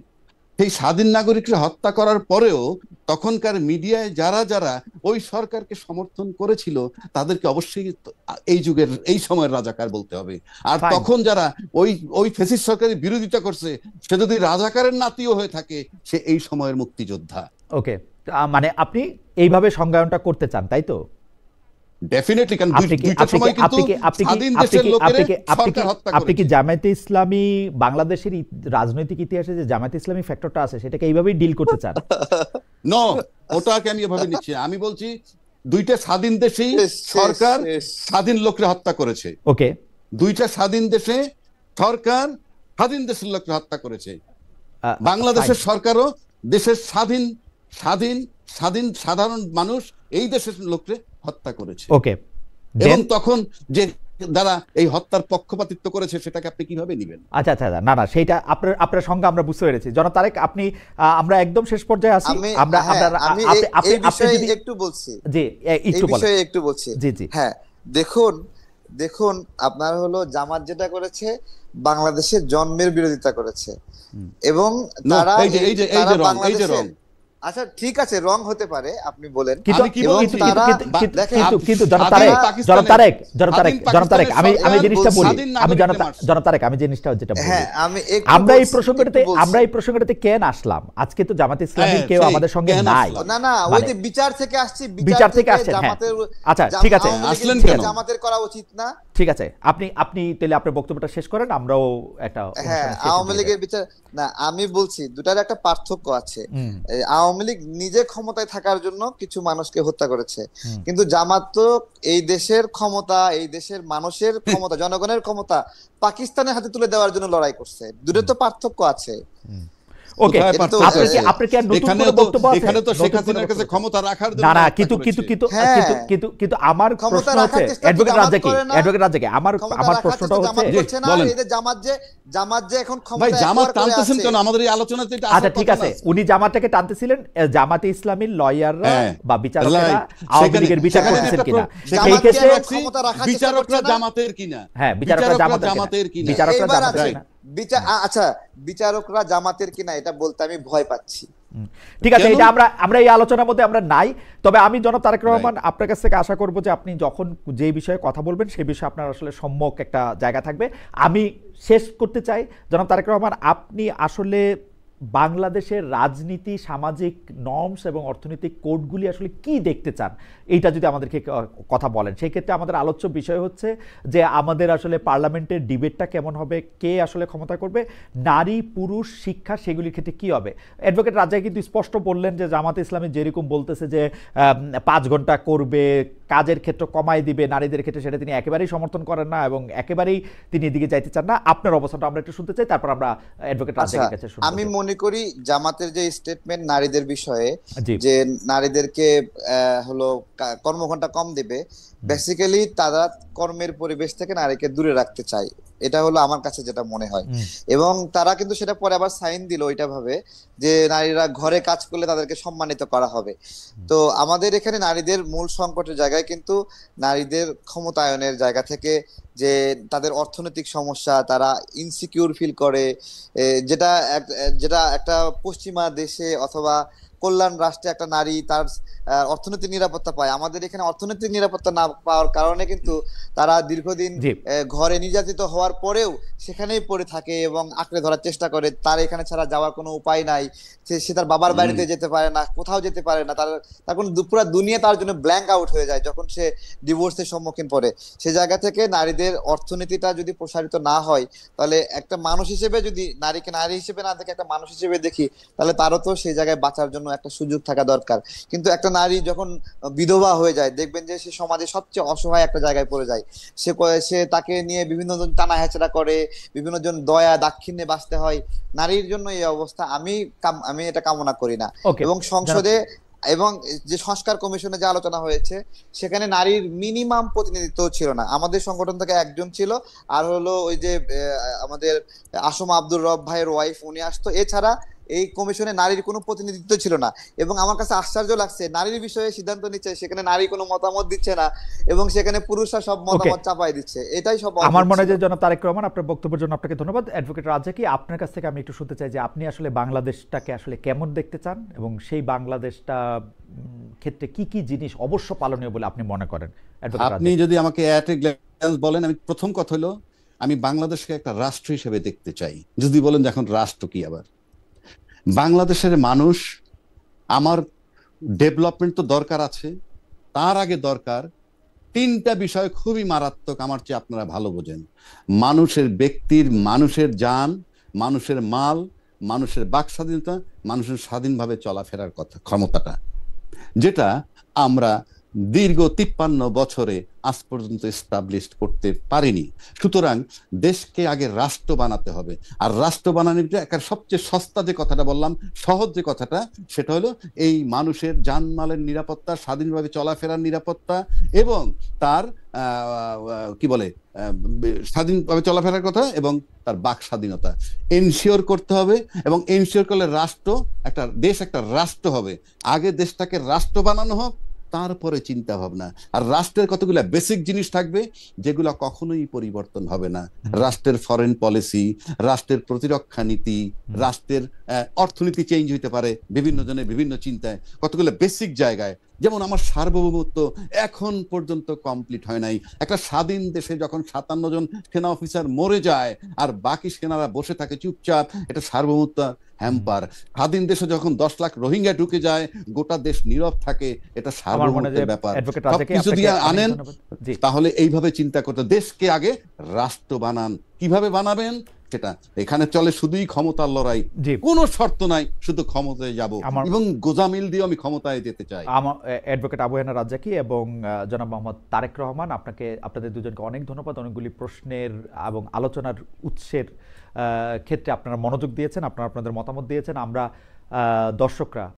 সেই স্বাধীন নাগরিককে হত্যা করার পরেও তখনকার মিডিয়ায় যারা যারা ওই সরকারকে সমর্থন করেছিল তাদেরকে অবশ্যই এই যুগের এই সময়ের রাজাকার বলতে হবে। আর Fine. তখন যারা ওই ফ্যাসিস্ট সরকারের বিরোধিতা করছে, সে যদি রাজাকারের নাতিও হয়ে থাকে, সে এই সময়ের মুক্তিযোদ্ধা। ওকে। মানে আপনি এইভাবে সংজ্ঞায়নটা করতে চান, তাই তো? ডেফিনেটলি, কারণ আপনি কি দুইটা সময় কিন্তু স্বাধীন দেশের লোকেরা সরকার হত্যা আপনি কি করেছে। জামায়াতে ইসলামী বাংলাদেশের রাজনৈতিক ইতিহাসে যে জামায়াতে ইসলামী ফ্যাক্টরটা আছে সেটাকে এইভাবেই ডিল করতে চান? নো, ওটাকে আমি এভাবে নিচ্ছি। আমি বলছি দুইটা স্বাধীন দেশেই শেষ, সরকার শেষ। স্বাধীন লোকরা হত্যা করেছে। ওকে। দুইটা স্বাধীন দেশে সরকার স্বাধীন দেশের লোকরা হত্যা করেছে। বাংলাদেশের fine. সরকারও দেশের স্বাধীন স্বাধীন স্বাধীন সাধারণ মানুষ এই দেশের লোকরে হত্যা করেছে। ওকে। এবং Then- তখন যে যারা এই হত্যার পক্ষপাতিত্ব করেছে সেটাকে আপনি কিভাবে নেবেন? আচ্ছা আচ্ছা আচ্ছা, না না সেইটা আপনার সংজ্ঞা আমরা বুঝতে পেরেছি। জনাব তারেক, আপনি আমরা একদম শেষ পর্যায়ে আছি। আমরা আমি এই বিষয়ে একটু বলছি। জি একটু বলেন। একটু বলছি। জি জি। হ্যাঁ, দেখুন আপনার হলো জামাত যেটা করেছে বাংলাদেশের জন্মের বিরোধিতা করেছে, এবং তারা এই যে রং, এই যে রং। আচ্ছা ঠিক আছে, রং হতে পারে, আপনি বলেন। আমি কি বলছি? কিন্তু জনাব তারেক আমি জিনিসটা বলি, জনাব তারেক আমি জিনিসটা যেটা বলি, হ্যাঁ, আমি আমরা এই প্রসঙ্গটাতে কেন আসলাম? আজকে তো জামাত ইসলামী কেউ আমাদের সঙ্গে নাই। না ওই যে বিচার থেকে আসছি, বিচার থেকে আসছেন। আচ্ছা ঠিক আছে, আসলেন কেন? জামাতের করা উচিত না। ঠিক আছে, আপনি তাহলে আপনার বক্তব্যটা শেষ করেন, আমরাও একটা হ্যাঁ, আওয়ামী লীগের বিচার না, আমি বলছি দুটার একটা পার্থক্য আছে। আওয়ামী লীগ নিজে ক্ষমতায় থাকার জন্য কিছু মানুষকে হত্যা করেছে, কিন্তু জামাত তো এই দেশের ক্ষমতা, এই দেশের মানুষের ক্ষমতা, জনগণের ক্ষমতা পাকিস্তানের হাতে তুলে দেওয়ার জন্য লড়াই করছে। দুটোর তো পার্থক্য আছে। ওকে, আপনি কি আর নতুন কোনো বক্তব্য আছে? এখানে তো শেখ হাসিনার কাছে ক্ষমতা রাখার জন্য না কিন্তু আমার প্রশ্ন হচ্ছে অ্যাডভোকেট রাজ্জাকে আমার প্রশ্নটা হচ্ছে জামাত যে এখন ভাই ক্ষমতা জামাত টানতেছেন কেন আমাদের এই আলোচনাতে? এটা আচ্ছা ঠিক আছে, উনি জামাতটাকে টানতেছিলেন, জামাতে ইসলামীর লয়াররা বা বিচারকরা আওয়ামী লীগের বিচার করতেছেন কিনা সেই ক্ষেত্রে বিচারকরা জামাতের কিনা? হ্যাঁ, বিচারকরা জামাতের কিনা? বিচারকরা জামাতের কিনা? আচ্ছা, বিচারকরা জামাতের কিনা এটা বলতে আমি ভয় পাচ্ছি। ঠিক আছে, এটা আমরা এই আলোচনার মধ্যে আমরা নাই। তবে আমি জনাব তারেক রহমান আপনার কাছ থেকে আশা করব যে আপনি যখন যে বিষয়ে কথা বলবেন সেই বিষয়ে আপনার আসলে সম্যক একটা জায়গা থাকবে। আমি শেষ করতে চাই জনাব তারেক রহমান, আপনি আসলে বাংলাদেশের রাজনীতি, সামাজিক নর্মস এবং অর্থনৈতিক কোডগুলি আসলে কি দেখতে চান, এইটা যদি আমাদেরকে কথা বলেন। সেই ক্ষেত্রে আমাদের আলোচ্য বিষয় হচ্ছে যে আমাদের আসলে পার্লামেন্টের ডিবেটটা কেমন হবে, কে আসলে ক্ষমতা করবে, নারী পুরুষ শিক্ষা সেগুলির ক্ষেত্রে কি হবে। অ্যাডভোকেট রাজ্জাক কিন্তু স্পষ্ট বললেন যে জামাতে ইসলামী যেরকম বলতেছে যে 5 ঘন্টা করবে, কাজের ক্ষেত্র কমাই দিবে, নারীদের ক্ষেত্রে সেটা তিনি একেবারেই সমর্থন করেন না এবং একেবারেই তিনি এদিকে যাইতে চান না। আপনার অবস্থানটা আমরা একটু শুনতে চাই, তারপর আমরা অ্যাডভোকেট রাজ্জাকের কাছে শুনবো। আমি মনে করি জামাতের যে স্টেটমেন্ট নারীদের বিষয়ে, যে নারীদেরকে হলো কর্মঘণ্টা কম দেবে, বেসিক্যালি তারা কর্মের পরিবেশ থেকে নারীকে দূরে রাখতে চায়। এটা হলো আমার কাছে যেটা মনে হয়। হুম। এবং তারা কিন্তু সেটা পরে আবার সাইন দিল ওইটা ভাবে যে নারীরা ঘরে কাজ করলে তাদেরকে সম্মানিত করা হবে। তো আমাদের এখানে নারীদের মূল সংকটের জায়গায় কিন্তু নারীদের ক্ষমতায়নের জায়গা থেকে যে তাদের অর্থনৈতিক সমস্যা, তারা ইনসিকিউর ফিল করে, যেটা একটা পশ্চিমা দেশে অথবা কল্যাণ রাষ্ট্রে একটা নারী তার অর্থনৈতিক নিরাপত্তা পায়, আমাদের এখানে অর্থনৈতিক নিরাপত্তা না পাওয়ার কারণে কিন্তু তারা দীর্ঘদিন জি। ঘরে নির্যাতিত হওয়ার পরেও সেখানেই পড়ে থাকে এবং আঁকড়ে ধরার চেষ্টা করে। তার এখানে ছাড়া যাওয়ার কোনো উপায় নাই, সে তার বাবার বাড়িতে যেতে পারে না, কোথাও যেতে পারে না, তার কোনো পুরো দুনিয়া তার জন্য ব্ল্যাঙ্ক আউট হয়ে যায় যখন সে ডিভোর্সের সম্মুখীন পড়ে। সে জায়গা থেকে নারীদের অর্থনীতিটা যদি প্রসারিত না হয়, তাহলে একটা মানুষ হিসেবে যদি নারীকে নারী হিসেবে না দেখে একটা মানুষ হিসেবে দেখি, তাহলে তারও তো সেই জায়গায় বাঁচার জন্য একটা সুযোগ থাকা দরকার। কিন্তু একটা নারী যখন বিধবা হয়ে যায়, দেখবেন যে সে সমাজে সবচেয়ে অসহায় একটা জায়গায় পড়ে যায়। সে তাকে নিয়ে বিভিন্ন জন টানা হেচড়া করে, বিভিন্ন জন দয়া দাক্ষিণ্যে বাঁচতে হয়। নারীর জন্য এই অবস্থা আমি এটা কামনা করি না। ওকে। এবং সংসদে এবং যে সংস্কার কমিশনে যে আলোচনা হয়েছে, সেখানে নারীর মিনিমাম প্রতিনিধিত্ব ছিল না। আমাদের সংগঠন থেকে একজন ছিল, আর হলো ওই যে আমাদের আসম আব্দুর রব ভাইয়ের ওয়াইফ, উনি আসতো। এছাড়া এই কমিশনে নারীর কোনো প্রতিনিধিত্ব ছিল না। এবং আমার কাছে আশ্চর্য লাগছে, নারীর বিষয়ে সিদ্ধান্ত নিচ্ছে, সেখানে নারী কোনো মতামত দিচ্ছে না এবং সেখানে পুরুষরা সব মতামত চাপাই দিচ্ছে। এটাই সব আমার মনে হয় যে ছিল। জনাব তারেক রহমান, আপনার বক্তব্যের জন্য আপনাকে ধন্যবাদ। অ্যাডভোকেট রাজ্জাকি, আপনার কাছ থেকে আমি একটু শুনতে চাই যে আপনি আসলে বাংলাদেশটাকে আসলে কেমন দেখতে চান এবং সেই বাংলাদেশটা ক্ষেত্রে কি কি জিনিস অবশ্য পালনীয় বলে আপনি মনে করেন। অ্যাডভোকেট আপনি রাজ্জাকি। যদি আমাকে অ্যাট এ গ্ল্যান্স বলেন, আমি প্রথম কথা হলো আমি বাংলাদেশকে একটা রাষ্ট্র হিসেবে দেখতে চাই। যদি বলেন যে এখন রাষ্ট্র কি, আবার বাংলাদেশের মানুষ, আমার ডেভেলপমেন্ট তো দরকার আছে, তার আগে দরকার তিনটা বিষয় খুবই মারাত্মক, আমার চেয়ে আপনারা ভালো বোঝেন। মানুষের ব্যক্তির, মানুষের জান, মানুষের মাল, মানুষের বাক স্বাধীনতা, মানুষের স্বাধীনভাবে চলাফেরার কথা ক্ষমতাটা, যেটা আমরা দীর্ঘ 53 বছরে আজ পর্যন্ত এস্টাবলিশ করতে পারিনি। সুতরাং দেশকে আগে রাষ্ট্র বানাতে হবে। আর রাষ্ট্র বানানোর একটা সবচেয়ে সস্তা যে কথাটা বললাম, সহজ যে কথাটা, সেটা হলো এই মানুষের জানমালের নিরাপত্তা, স্বাধীনভাবে চলাফেরার নিরাপত্তা এবং তার কি বলে স্বাধীনভাবে চলাফেরার কথা এবং তার বাক স্বাধীনতা এনশিওর করতে হবে। এবং এনশিওর করলে রাষ্ট্র, একটা দেশ একটা রাষ্ট্র হবে। আগে দেশটাকে রাষ্ট্র বানানো হোক, তারপরে চিন্তা ভাবনা। আর রাষ্ট্রের কতগুলো বেসিক জিনিস থাকবে যেগুলো কখনোই পরিবর্তন হবে না। রাষ্ট্রের ফরেন পলিসি, রাষ্ট্রের প্রতিরক্ষা নীতি, রাষ্ট্রের অর্থনীতি চেঞ্জ হইতে পারে বিভিন্ন জনের বিভিন্ন চিন্তায়, কতগুলো বেসিক জায়গায়। যেমন আমার সার্বভৌমত্ব এখন পর্যন্ত কমপ্লিট হয় নাই। একটা স্বাধীন দেশে যখন 57 জন সেনা অফিসার মরে যায় আর বাকি সেনারা বসে থাকে চুপচাপ, এটা সার্বভৌমত্ব হ্যাম্পার। স্বাধীন দেশে যখন 10 লাখ রোহিঙ্গা ঢুকে যায়, গোটা দেশ নীরব থাকে, এটা সার্বভৌমত্বের ব্যাপার। সবকিছু দিয়ে আনেন, তাহলে এইভাবে চিন্তা করতে, দেশকে আগে রাষ্ট্র বানান। কিভাবে বানাবেন সেটা, এখানে চলে শুধুই ক্ষমতার লড়াই, কোনো শর্ত নাই, শুধু ক্ষমতায় যাব এবং গোজামিল দিয়ে আমি ক্ষমতায় যেতে চাই। আমার অ্যাডভোকেট আবু হেনা রাজ্জাকি এবং জনাব মোহাম্মদ তারেক রহমান, আপনাদের দুজনকে অনেক ধন্যবাদ। অনেকগুলি প্রশ্নের এবং আলোচনার উৎসের ক্ষেত্রে আপনারা মনোযোগ দিয়েছেন, আপনাদের মতামত দিয়েছেন। আমরা দর্শকরা